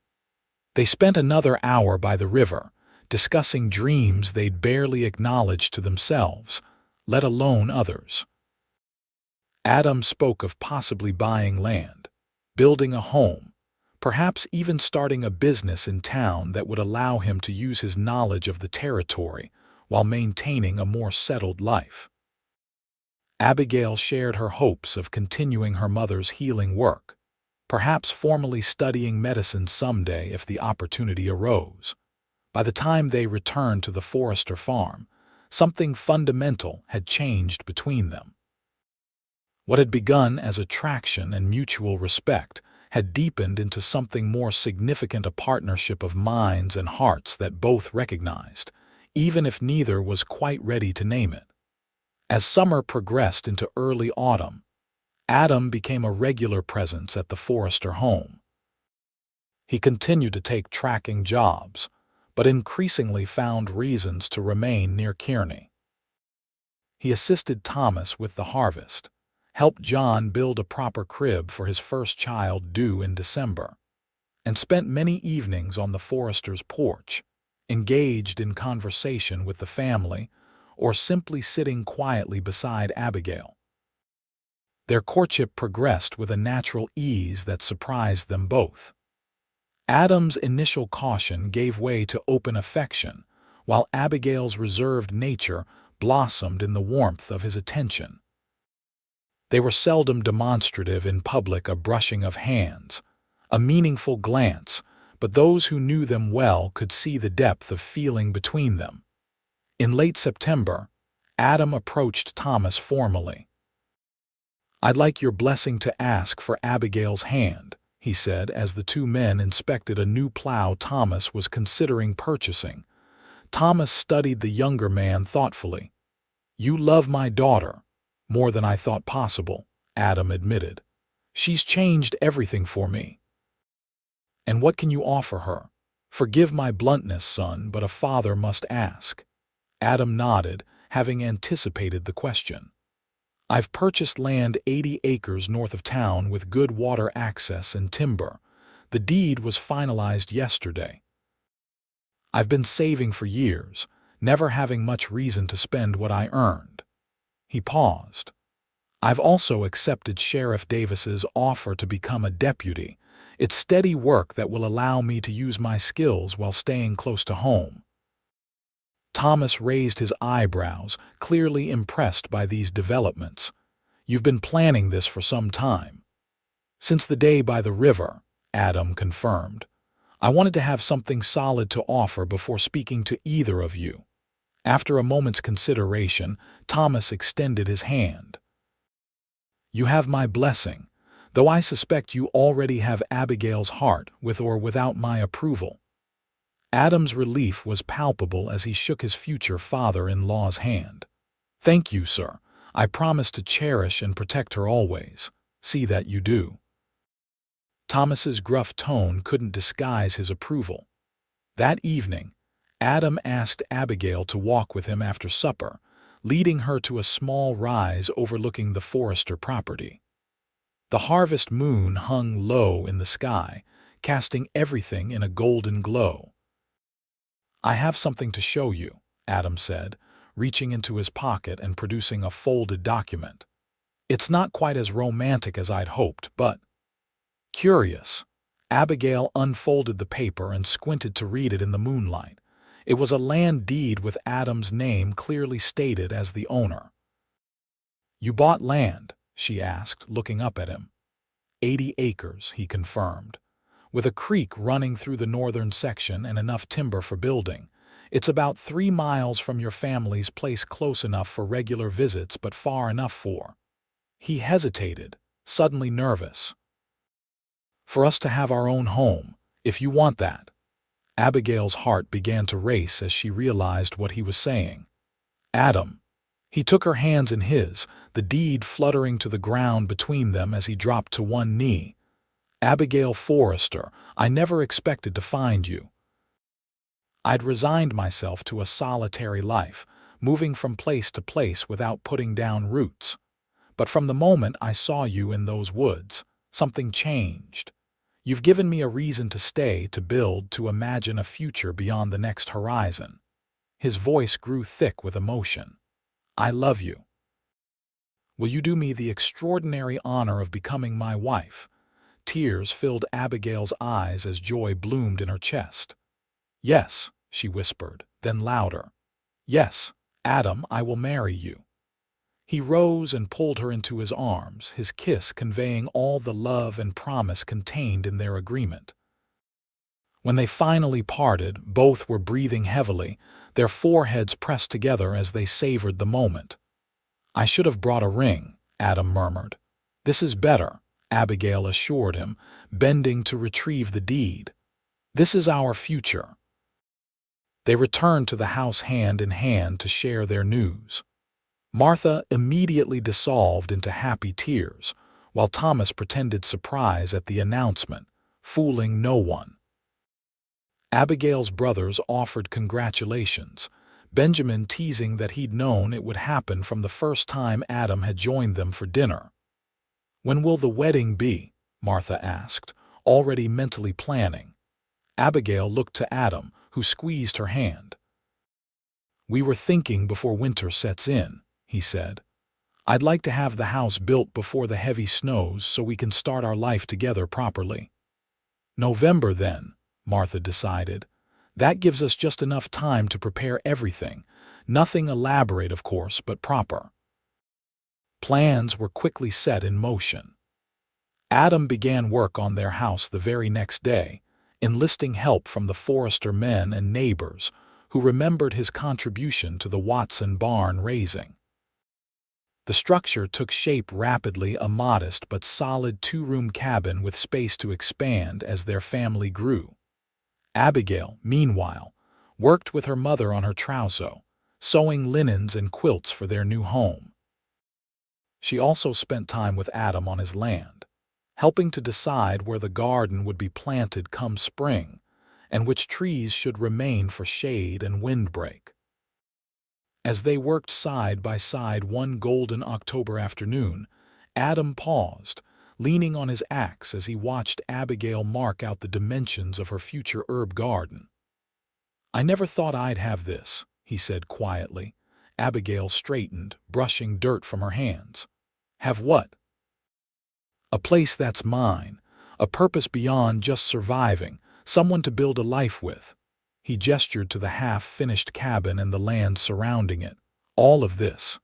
They spent another hour by the river, discussing dreams they'd barely acknowledged to themselves, let alone others. Adam spoke of possibly buying land, building a home, perhaps even starting a business in town that would allow him to use his knowledge of the territory while maintaining a more settled life. Abigail shared her hopes of continuing her mother's healing work, perhaps formally studying medicine someday if the opportunity arose. By the time they returned to the Forrester farm, something fundamental had changed between them. What had begun as attraction and mutual respect had deepened into something more significant, a partnership of minds and hearts that both recognized, even if neither was quite ready to name it. As summer progressed into early autumn, Adam became a regular presence at the Forrester home. He continued to take tracking jobs, but increasingly found reasons to remain near Kearney. He assisted Thomas with the harvest, helped John build a proper crib for his first child due in December, and spent many evenings on the Forresters' porch, engaged in conversation with the family or simply sitting quietly beside Abigail. Their courtship progressed with a natural ease that surprised them both. Adam's initial caution gave way to open affection, while Abigail's reserved nature blossomed in the warmth of his attention. They were seldom demonstrative in public, a brushing of hands, a meaningful glance, but those who knew them well could see the depth of feeling between them. In late September, Adam approached Thomas formally. "I'd like your blessing to ask for Abigail's hand," he said as the two men inspected a new plow Thomas was considering purchasing. Thomas studied the younger man thoughtfully. "You love my daughter more than I thought possible," Adam admitted. "She's changed everything for me." "And what can you offer her? Forgive my bluntness, son, but a father must ask." Adam nodded, having anticipated the question. "I've purchased land 80 acres north of town with good water access and timber. The deed was finalized yesterday. I've been saving for years, never having much reason to spend what I earned." He paused. "I've also accepted Sheriff Davis's offer to become a deputy. It's steady work that will allow me to use my skills while staying close to home." Thomas raised his eyebrows, clearly impressed by these developments. "You've been planning this for some time." "Since the day by the river," Adam confirmed. "I wanted to have something solid to offer before speaking to either of you." After a moment's consideration, Thomas extended his hand. "You have my blessing, though I suspect you already have Abigail's heart, with or without my approval." Adam's relief was palpable as he shook his future father-in-law's hand. "Thank you, sir. I promise to cherish and protect her always. See that you do." Thomas's gruff tone couldn't disguise his approval. That evening, Adam asked Abigail to walk with him after supper, leading her to a small rise overlooking the Forrester property. The harvest moon hung low in the sky, casting everything in a golden glow. "I have something to show you," Adam said, reaching into his pocket and producing a folded document. "It's not quite as romantic as I'd hoped, but—" Curious, Abigail unfolded the paper and squinted to read it in the moonlight. It was a land deed with Adam's name clearly stated as the owner. "You bought land?" she asked, looking up at him. 80 acres, he confirmed. "With a creek running through the northern section and enough timber for building. It's about 3 miles from your family's place, close enough for regular visits but far enough for—" He hesitated, suddenly nervous. "For us to have our own home, if you want that." Abigail's heart began to race as she realized what he was saying. "Adam." He took her hands in his, the deed fluttering to the ground between them as he dropped to one knee. "Abigail Forrester, I never expected to find you. I'd resigned myself to a solitary life, moving from place to place without putting down roots. But from the moment I saw you in those woods, something changed. You've given me a reason to stay, to build, to imagine a future beyond the next horizon." His voice grew thick with emotion. "I love you. Will you do me the extraordinary honor of becoming my wife?" Tears filled Abigail's eyes as joy bloomed in her chest. "Yes," she whispered, then louder. "Yes, Adam, I will marry you." He rose and pulled her into his arms, his kiss conveying all the love and promise contained in their agreement. When they finally parted, both were breathing heavily, their foreheads pressed together as they savored the moment. "I should have brought a ring," Adam murmured. "This is better," Abigail assured him, bending to retrieve the deed. "This is our future." They returned to the house hand in hand to share their news. Martha immediately dissolved into happy tears, while Thomas pretended surprise at the announcement, fooling no one. Abigail's brothers offered congratulations, Benjamin teasing that he'd known it would happen from the first time Adam had joined them for dinner. "When will the wedding be?" Martha asked, already mentally planning. Abigail looked to Adam, who squeezed her hand. "We were thinking before winter sets in," he said. "I'd like to have the house built before the heavy snows so we can start our life together properly." "November, then," Martha decided. "That gives us just enough time to prepare everything. Nothing elaborate, of course, but proper." Plans were quickly set in motion. Adam began work on their house the very next day, enlisting help from the Forrester men and neighbors, who remembered his contribution to the Watson barn raising. The structure took shape rapidly, a modest but solid 2-room cabin with space to expand as their family grew. Abigail, meanwhile, worked with her mother on her trousseau, sewing linens and quilts for their new home. She also spent time with Adam on his land, helping to decide where the garden would be planted come spring and which trees should remain for shade and windbreak. As they worked side by side one golden October afternoon, Adam paused, leaning on his axe as he watched Abigail mark out the dimensions of her future herb garden. "I never thought I'd have this," he said quietly. Abigail straightened, brushing dirt from her hands. "Have what?" "A place that's mine, a purpose beyond just surviving, someone to build a life with." He gestured to the half-finished cabin and the land surrounding it. "All of this."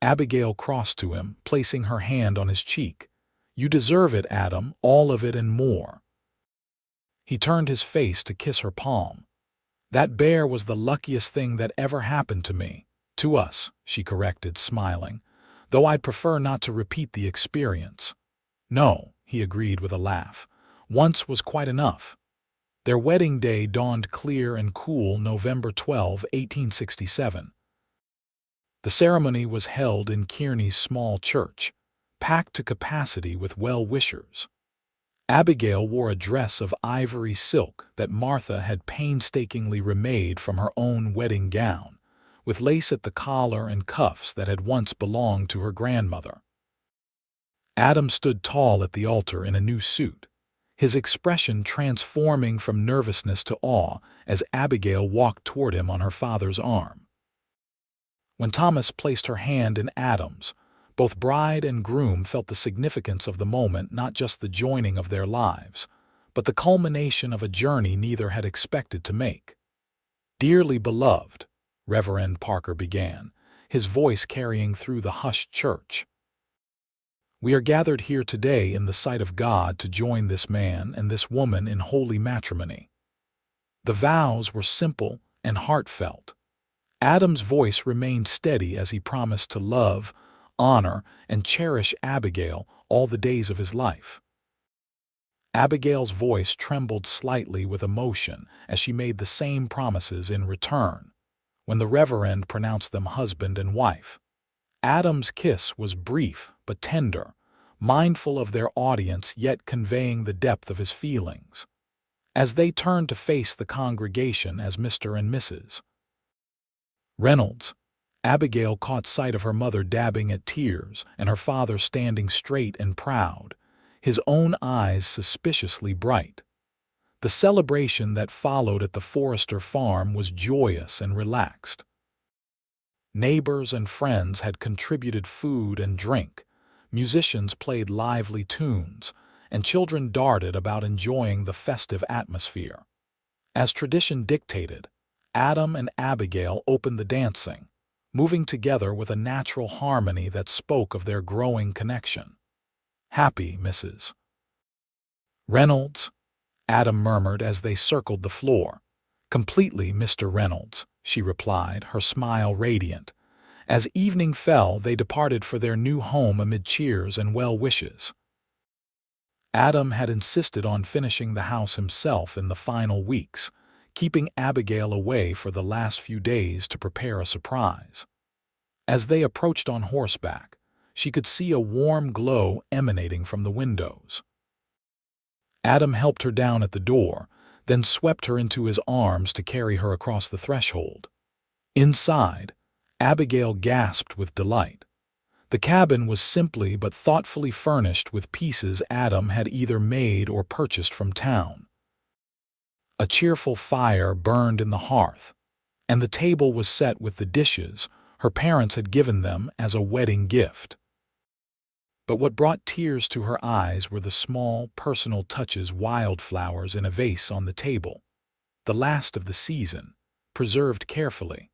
Abigail crossed to him, placing her hand on his cheek. "You deserve it, Adam, all of it and more." He turned his face to kiss her palm. "That bear was the luckiest thing that ever happened to me. To us," she corrected, smiling, "though I'd prefer not to repeat the experience." "No," he agreed with a laugh. "Once was quite enough." Their wedding day dawned clear and cool November 12, 1867. The ceremony was held in Kearney's small church, packed to capacity with well-wishers. Abigail wore a dress of ivory silk that Martha had painstakingly remade from her own wedding gown, with lace at the collar and cuffs that had once belonged to her grandmother. Adam stood tall at the altar in a new suit, his expression transforming from nervousness to awe as Abigail walked toward him on her father's arm. When Thomas placed her hand in Adam's, both bride and groom felt the significance of the moment, not just the joining of their lives, but the culmination of a journey neither had expected to make. "Dearly beloved," Reverend Parker began, his voice carrying through the hushed church, "we are gathered here today in the sight of God to join this man and this woman in holy matrimony." The vows were simple and heartfelt. Adam's voice remained steady as he promised to love, honor, and cherish Abigail all the days of his life. Abigail's voice trembled slightly with emotion as she made the same promises in return, when the Reverend pronounced them husband and wife. Adam's kiss was brief but tender, mindful of their audience yet conveying the depth of his feelings. As they turned to face the congregation as Mr. and Mrs. Reynolds, Abigail caught sight of her mother dabbing at tears and her father standing straight and proud, his own eyes suspiciously bright. The celebration that followed at the Forrester farm was joyous and relaxed. Neighbors and friends had contributed food and drink, musicians played lively tunes, and children darted about enjoying the festive atmosphere. As tradition dictated, Adam and Abigail opened the dancing, moving together with a natural harmony that spoke of their growing connection. "Happy, Mrs. Reynolds," Adam murmured as they circled the floor. "Completely, Mr. Reynolds," she replied, her smile radiant. As evening fell, they departed for their new home amid cheers and well wishes. Adam had insisted on finishing the house himself in the final weeks, keeping Abigail away for the last few days to prepare a surprise. As they approached on horseback, she could see a warm glow emanating from the windows. Adam helped her down at the door, then swept her into his arms to carry her across the threshold. Inside, Abigail gasped with delight. The cabin was simply but thoughtfully furnished with pieces Adam had either made or purchased from town. A cheerful fire burned in the hearth, and the table was set with the dishes her parents had given them as a wedding gift. But what brought tears to her eyes were the small, personal touches: wildflowers in a vase on the table, the last of the season, preserved carefully,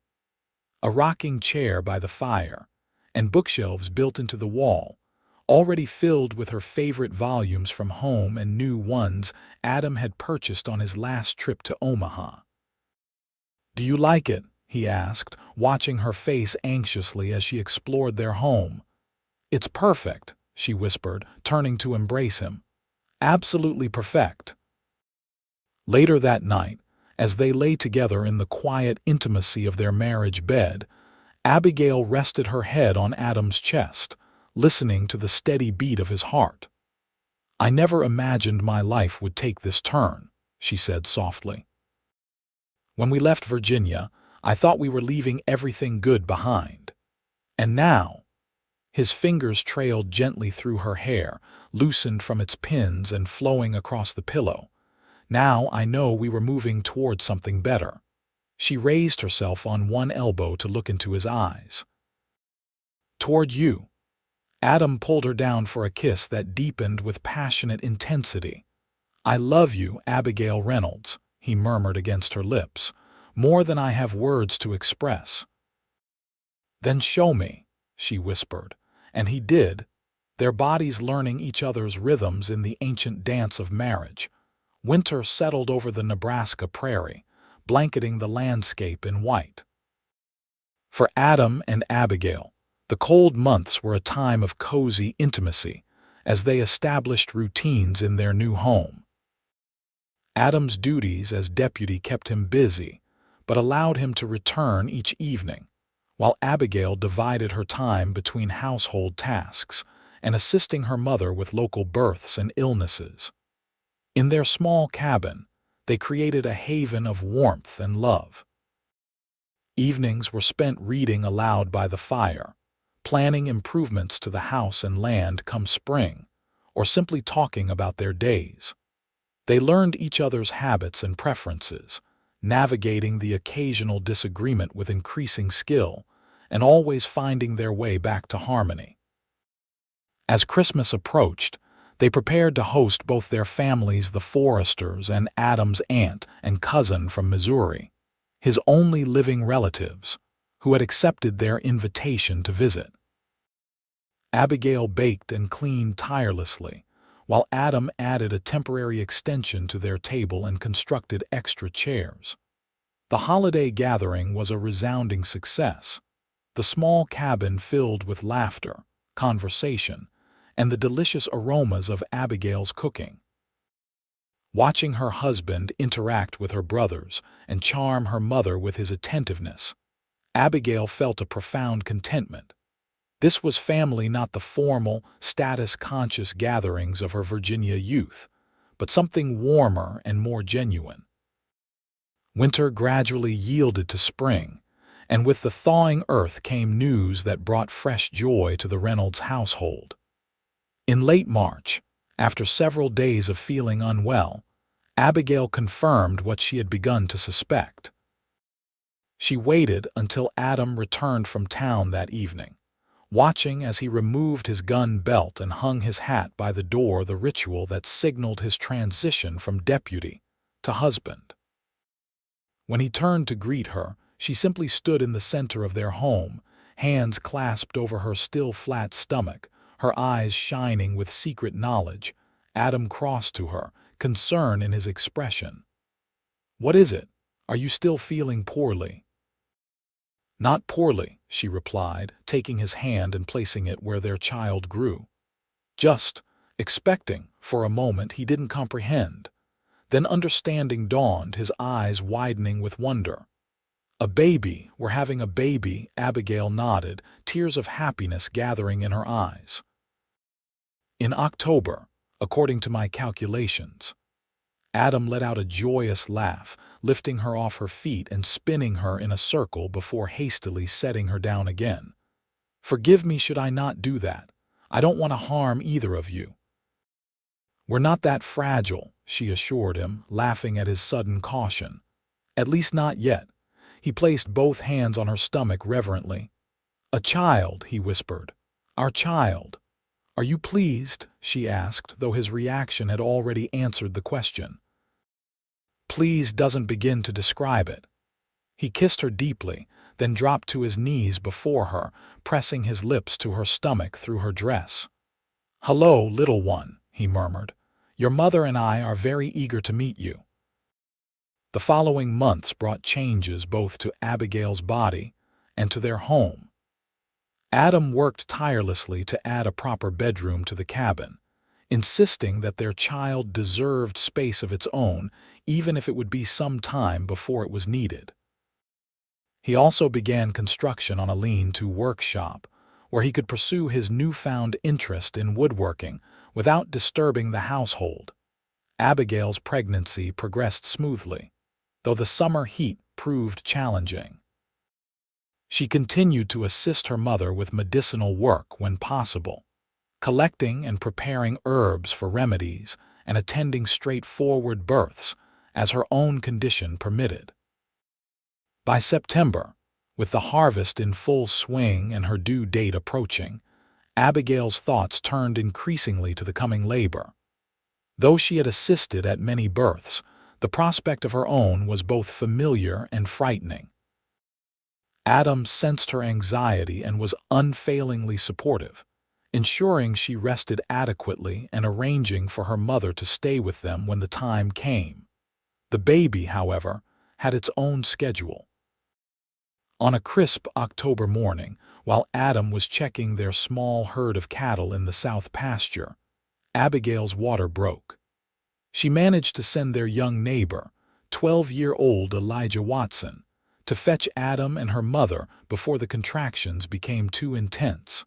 a rocking chair by the fire, and bookshelves built into the wall, already filled with her favorite volumes from home and new ones Adam had purchased on his last trip to Omaha. "Do you like it?" he asked, watching her face anxiously as she explored their home. "It's perfect," she whispered, turning to embrace him. "Absolutely perfect." Later that night, as they lay together in the quiet intimacy of their marriage bed, Abigail rested her head on Adam's chest, listening to the steady beat of his heart. "I never imagined my life would take this turn," she said softly. "When we left Virginia, I thought we were leaving everything good behind. And now—" His fingers trailed gently through her hair, loosened from its pins and flowing across the pillow. "Now I know we were moving toward something better." She raised herself on one elbow to look into his eyes. "Toward you." Adam pulled her down for a kiss that deepened with passionate intensity. "I love you, Abigail Reynolds," he murmured against her lips, "more than I have words to express." "Then show me," she whispered, and he did, their bodies learning each other's rhythms in the ancient dance of marriage. Winter settled over the Nebraska prairie, blanketing the landscape in white. For Adam and Abigail, the cold months were a time of cozy intimacy as they established routines in their new home. Adam's duties as deputy kept him busy, but allowed him to return each evening, while Abigail divided her time between household tasks and assisting her mother with local births and illnesses. In their small cabin, they created a haven of warmth and love. Evenings were spent reading aloud by the fire, planning improvements to the house and land come spring, or simply talking about their days. They learned each other's habits and preferences, navigating the occasional disagreement with increasing skill, and always finding their way back to harmony. As Christmas approached, they prepared to host both their families, the Forresters and Adam's aunt and cousin from Missouri, his only living relatives, who had accepted their invitation to visit. Abigail baked and cleaned tirelessly, while Adam added a temporary extension to their table and constructed extra chairs. The holiday gathering was a resounding success, the small cabin filled with laughter, conversation, and the delicious aromas of Abigail's cooking. Watching her husband interact with her brothers and charm her mother with his attentiveness, Abigail felt a profound contentment. This was family, not the formal, status-conscious gatherings of her Virginia youth, but something warmer and more genuine. Winter gradually yielded to spring, and with the thawing earth came news that brought fresh joy to the Reynolds household. In late March, after several days of feeling unwell, Abigail confirmed what she had begun to suspect. She waited until Adam returned from town that evening, watching as he removed his gun belt and hung his hat by the door, the ritual that signaled his transition from deputy to husband. When he turned to greet her, she simply stood in the center of their home, hands clasped over her still flat stomach, her eyes shining with secret knowledge. Adam crossed to her, concern in his expression. "What is it? Are you still feeling poorly?" "Not poorly," she replied, taking his hand and placing it where their child grew. "Just expecting." For a moment he didn't comprehend. Then understanding dawned, his eyes widening with wonder. "A baby, we're having a baby," Abigail nodded, tears of happiness gathering in her eyes. "In October, according to my calculations." Adam let out a joyous laugh, lifting her off her feet and spinning her in a circle before hastily setting her down again. "Forgive me should I not do that. I don't want to harm either of you." "We're not that fragile," she assured him, laughing at his sudden caution. "At least not yet." He placed both hands on her stomach reverently. "A child," he whispered. "Our child." "Are you pleased?" she asked, though his reaction had already answered the question. "Pleased doesn't begin to describe it." He kissed her deeply, then dropped to his knees before her, pressing his lips to her stomach through her dress. "Hello, little one," he murmured. "Your mother and I are very eager to meet you." The following months brought changes both to Abigail's body and to their home. Adam worked tirelessly to add a proper bedroom to the cabin, insisting that their child deserved space of its own, even if it would be some time before it was needed. He also began construction on a lean-to workshop, where he could pursue his newfound interest in woodworking without disturbing the household. Abigail's pregnancy progressed smoothly, though the summer heat proved challenging. She continued to assist her mother with medicinal work when possible, collecting and preparing herbs for remedies and attending straightforward births as her own condition permitted. By September, with the harvest in full swing and her due date approaching, Abigail's thoughts turned increasingly to the coming labor. Though she had assisted at many births, the prospect of her own was both familiar and frightening. Adam sensed her anxiety and was unfailingly supportive, ensuring she rested adequately and arranging for her mother to stay with them when the time came. The baby, however, had its own schedule. On a crisp October morning, while Adam was checking their small herd of cattle in the south pasture, Abigail's water broke. She managed to send their young neighbor, 12-year-old Elijah Watson, to fetch Adam and her mother before the contractions became too intense.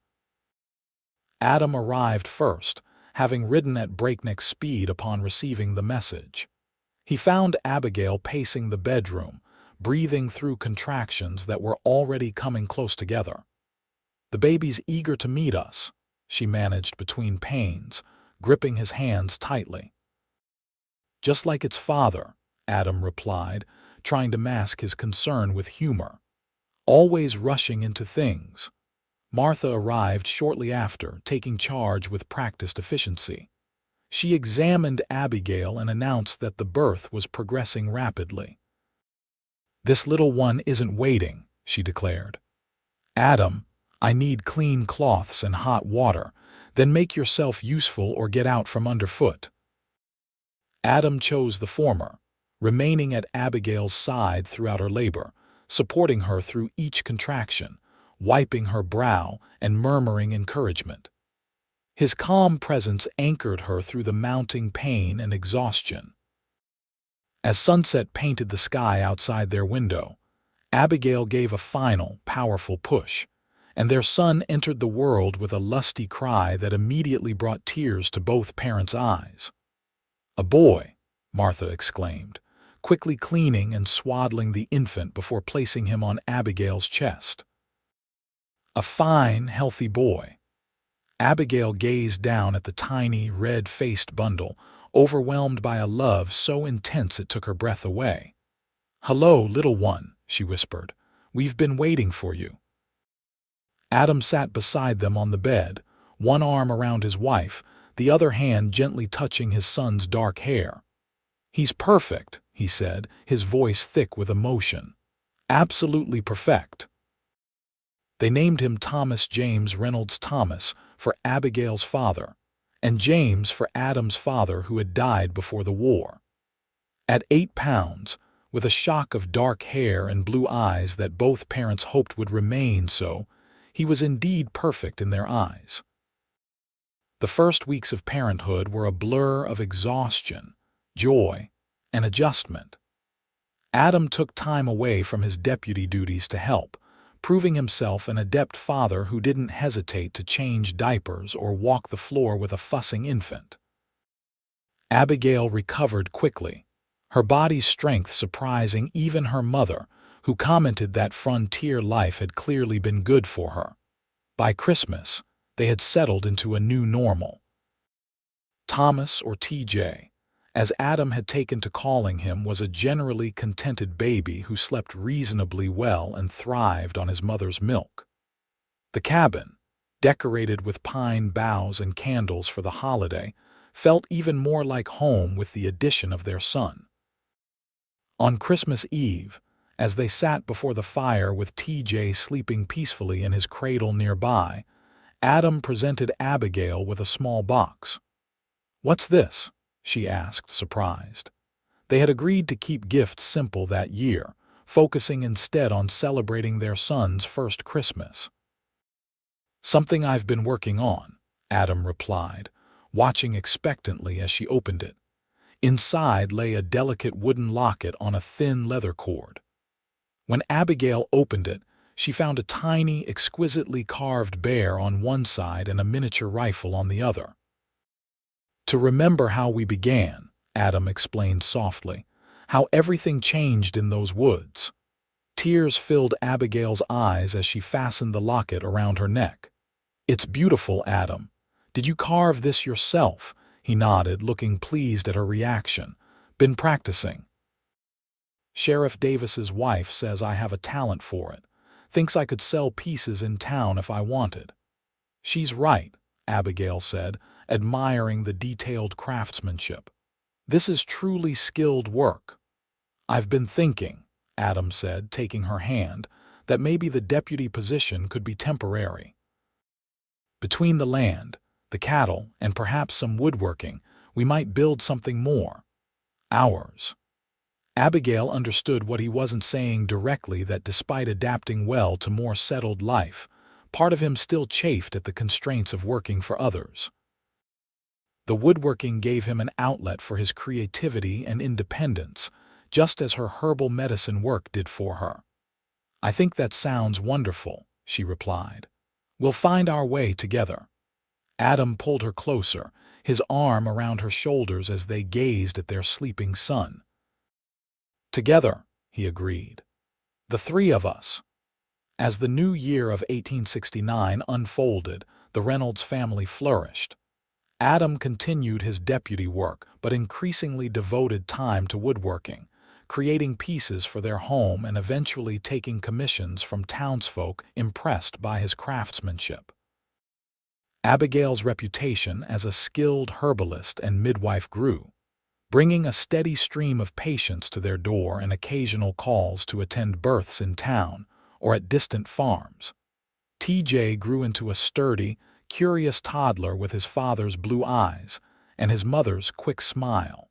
Adam arrived first, having ridden at breakneck speed upon receiving the message. He found Abigail pacing the bedroom, breathing through contractions that were already coming close together. "The baby's eager to meet us," she managed between pains, gripping his hands tightly. "Just like its father," Adam replied, trying to mask his concern with humor. "Always rushing into things." Martha arrived shortly after, taking charge with practiced efficiency. She examined Abigail and announced that the birth was progressing rapidly. "This little one isn't waiting," she declared. "Adam, I need clean cloths and hot water. Then make yourself useful or get out from underfoot." Adam chose the former, remaining at Abigail's side throughout her labor, supporting her through each contraction, wiping her brow and murmuring encouragement. His calm presence anchored her through the mounting pain and exhaustion. As sunset painted the sky outside their window, Abigail gave a final, powerful push, and their son entered the world with a lusty cry that immediately brought tears to both parents' eyes. "A boy," Martha exclaimed, quickly cleaning and swaddling the infant before placing him on Abigail's chest. "A fine, healthy boy." Abigail gazed down at the tiny, red-faced bundle, overwhelmed by a love so intense it took her breath away. "Hello, little one," she whispered. "We've been waiting for you." Adam sat beside them on the bed, one arm around his wife, the other hand gently touching his son's dark hair. "He's perfect," he said, his voice thick with emotion. "Absolutely perfect." They named him Thomas James Reynolds Thomas for Abigail's father, and James for Adam's father who had died before the war. At 8 pounds, with a shock of dark hair and blue eyes that both parents hoped would remain so, he was indeed perfect in their eyes. The first weeks of parenthood were a blur of exhaustion, joy, and adjustment. Adam took time away from his deputy duties to help, proving himself an adept father who didn't hesitate to change diapers or walk the floor with a fussing infant. Abigail recovered quickly, her body's strength surprising even her mother, who commented that frontier life had clearly been good for her. By Christmas, they had settled into a new normal. Thomas, or TJ, as Adam had taken to calling him, was a generally contented baby who slept reasonably well and thrived on his mother's milk. The cabin, decorated with pine boughs and candles for the holiday, felt even more like home with the addition of their son. On Christmas Eve, as they sat before the fire with TJ sleeping peacefully in his cradle nearby, Adam presented Abigail with a small box. "What's this?" she asked, surprised. They had agreed to keep gifts simple that year, focusing instead on celebrating their son's first Christmas. "Something I've been working on," Adam replied, watching expectantly as she opened it. Inside lay a delicate wooden locket on a thin leather cord. When Abigail opened it, she found a tiny, exquisitely carved bear on one side and a miniature rifle on the other. "To remember how we began," Adam explained softly, "how everything changed in those woods." Tears filled Abigail's eyes as she fastened the locket around her neck. "It's beautiful, Adam. Did you carve this yourself?" He nodded, looking pleased at her reaction. "Been practicing?" "Sheriff Davis's wife says I have a talent for it. Thinks I could sell pieces in town if I wanted." "She's right," Abigail said, admiring the detailed craftsmanship. "This is truly skilled work." "I've been thinking," Adam said, taking her hand, "that maybe the deputy position could be temporary. Between the land, the cattle, and perhaps some woodworking, we might build something more. Ours." Abigail understood what he wasn't saying directly, that despite adapting well to more settled life, part of him still chafed at the constraints of working for others. The woodworking gave him an outlet for his creativity and independence, just as her herbal medicine work did for her. "I think that sounds wonderful," she replied. "We'll find our way together." Adam pulled her closer, his arm around her shoulders as they gazed at their sleeping son. "Together," he agreed. "The three of us." As the new year of 1869 unfolded, the Reynolds family flourished. Adam continued his deputy work, but increasingly devoted time to woodworking, creating pieces for their home and eventually taking commissions from townsfolk impressed by his craftsmanship. Abigail's reputation as a skilled herbalist and midwife grew, bringing a steady stream of patients to their door and occasional calls to attend births in town or at distant farms. TJ grew into a sturdy, curious toddler with his father's blue eyes and his mother's quick smile.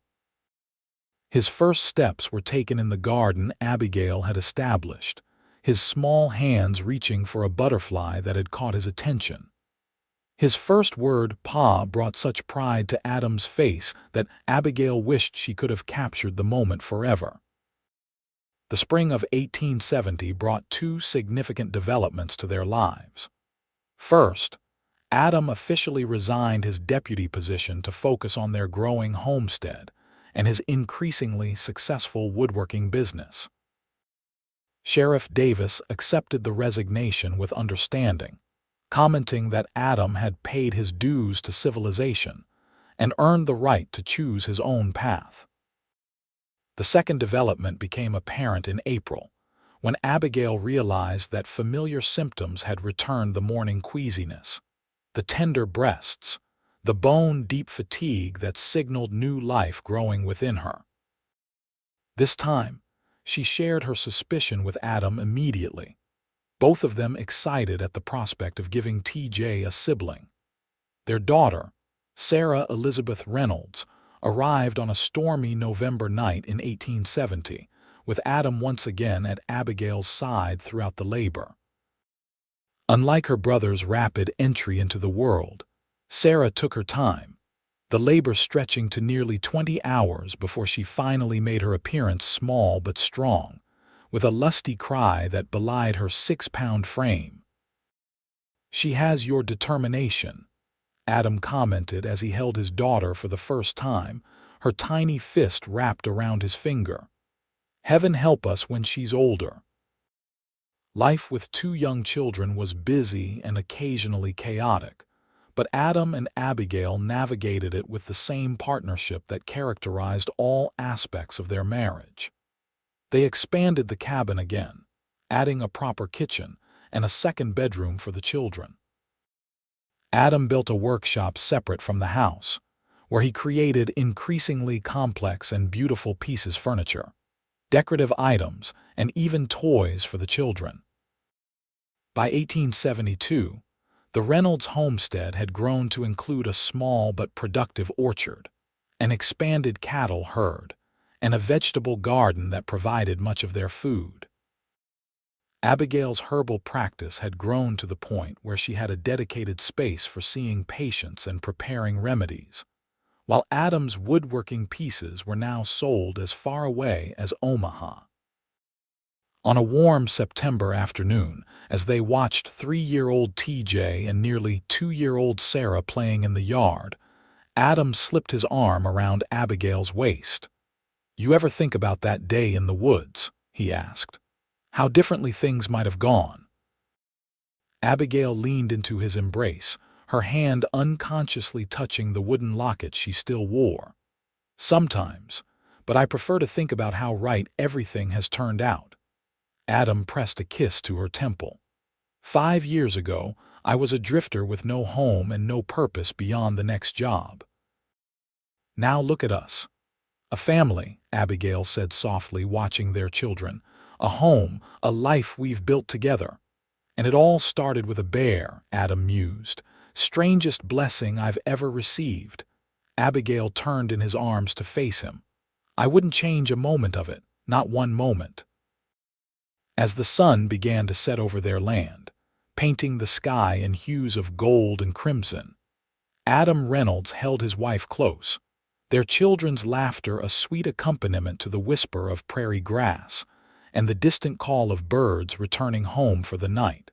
His first steps were taken in the garden Abigail had established, his small hands reaching for a butterfly that had caught his attention. His first word, "Pa," brought such pride to Adam's face that Abigail wished she could have captured the moment forever. The spring of 1870 brought two significant developments to their lives. First, Adam officially resigned his deputy position to focus on their growing homestead and his increasingly successful woodworking business. Sheriff Davis accepted the resignation with understanding, commenting that Adam had paid his dues to civilization and earned the right to choose his own path. The second development became apparent in April, when Abigail realized that familiar symptoms had returned: the morning queasiness, the tender breasts, the bone-deep fatigue that signaled new life growing within her. This time, she shared her suspicion with Adam immediately, both of them excited at the prospect of giving TJ a sibling. Their daughter, Sarah Elizabeth Reynolds, arrived on a stormy November night in 1870, with Adam once again at Abigail's side throughout the labor. Unlike her brother's rapid entry into the world, Sarah took her time, the labor stretching to nearly 20 hours before she finally made her appearance, small but strong, with a lusty cry that belied her 6-pound frame. "She has your determination," Adam commented as he held his daughter for the first time, her tiny fist wrapped around his finger. "Heaven help us when she's older." Life with two young children was busy and occasionally chaotic, but Adam and Abigail navigated it with the same partnership that characterized all aspects of their marriage. They expanded the cabin again, adding a proper kitchen and a second bedroom for the children. Adam built a workshop separate from the house, where he created increasingly complex and beautiful pieces: furniture, decorative items, and even toys for the children. By 1872, the Reynolds homestead had grown to include a small but productive orchard, an expanded cattle herd, and a vegetable garden that provided much of their food. Abigail's herbal practice had grown to the point where she had a dedicated space for seeing patients and preparing remedies, while Adam's woodworking pieces were now sold as far away as Omaha. On a warm September afternoon, as they watched 3-year-old TJ and nearly 2-year-old Sarah playing in the yard, Adam slipped his arm around Abigail's waist. "You ever think about that day in the woods?" he asked. "How differently things might have gone?" Abigail leaned into his embrace, her hand unconsciously touching the wooden locket she still wore. "Sometimes, but I prefer to think about how right everything has turned out." Adam pressed a kiss to her temple. "5 years ago, I was a drifter with no home and no purpose beyond the next job. Now look at us. A family," Abigail said softly, watching their children. "A home, a life we've built together. And it all started with a bear," Adam mused. "Strangest blessing I've ever received." Abigail turned in his arms to face him. "I wouldn't change a moment of it, not one moment." As the sun began to set over their land, painting the sky in hues of gold and crimson, Adam Reynolds held his wife close, their children's laughter a sweet accompaniment to the whisper of prairie grass and the distant call of birds returning home for the night.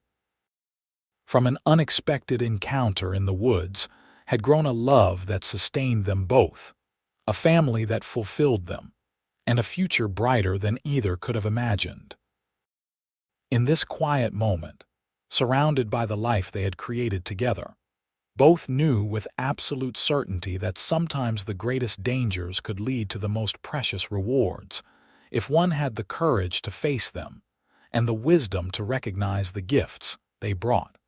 From an unexpected encounter in the woods had grown a love that sustained them both, a family that fulfilled them, and a future brighter than either could have imagined. In this quiet moment, surrounded by the life they had created together, both knew with absolute certainty that sometimes the greatest dangers could lead to the most precious rewards, if one had the courage to face them and the wisdom to recognize the gifts they brought.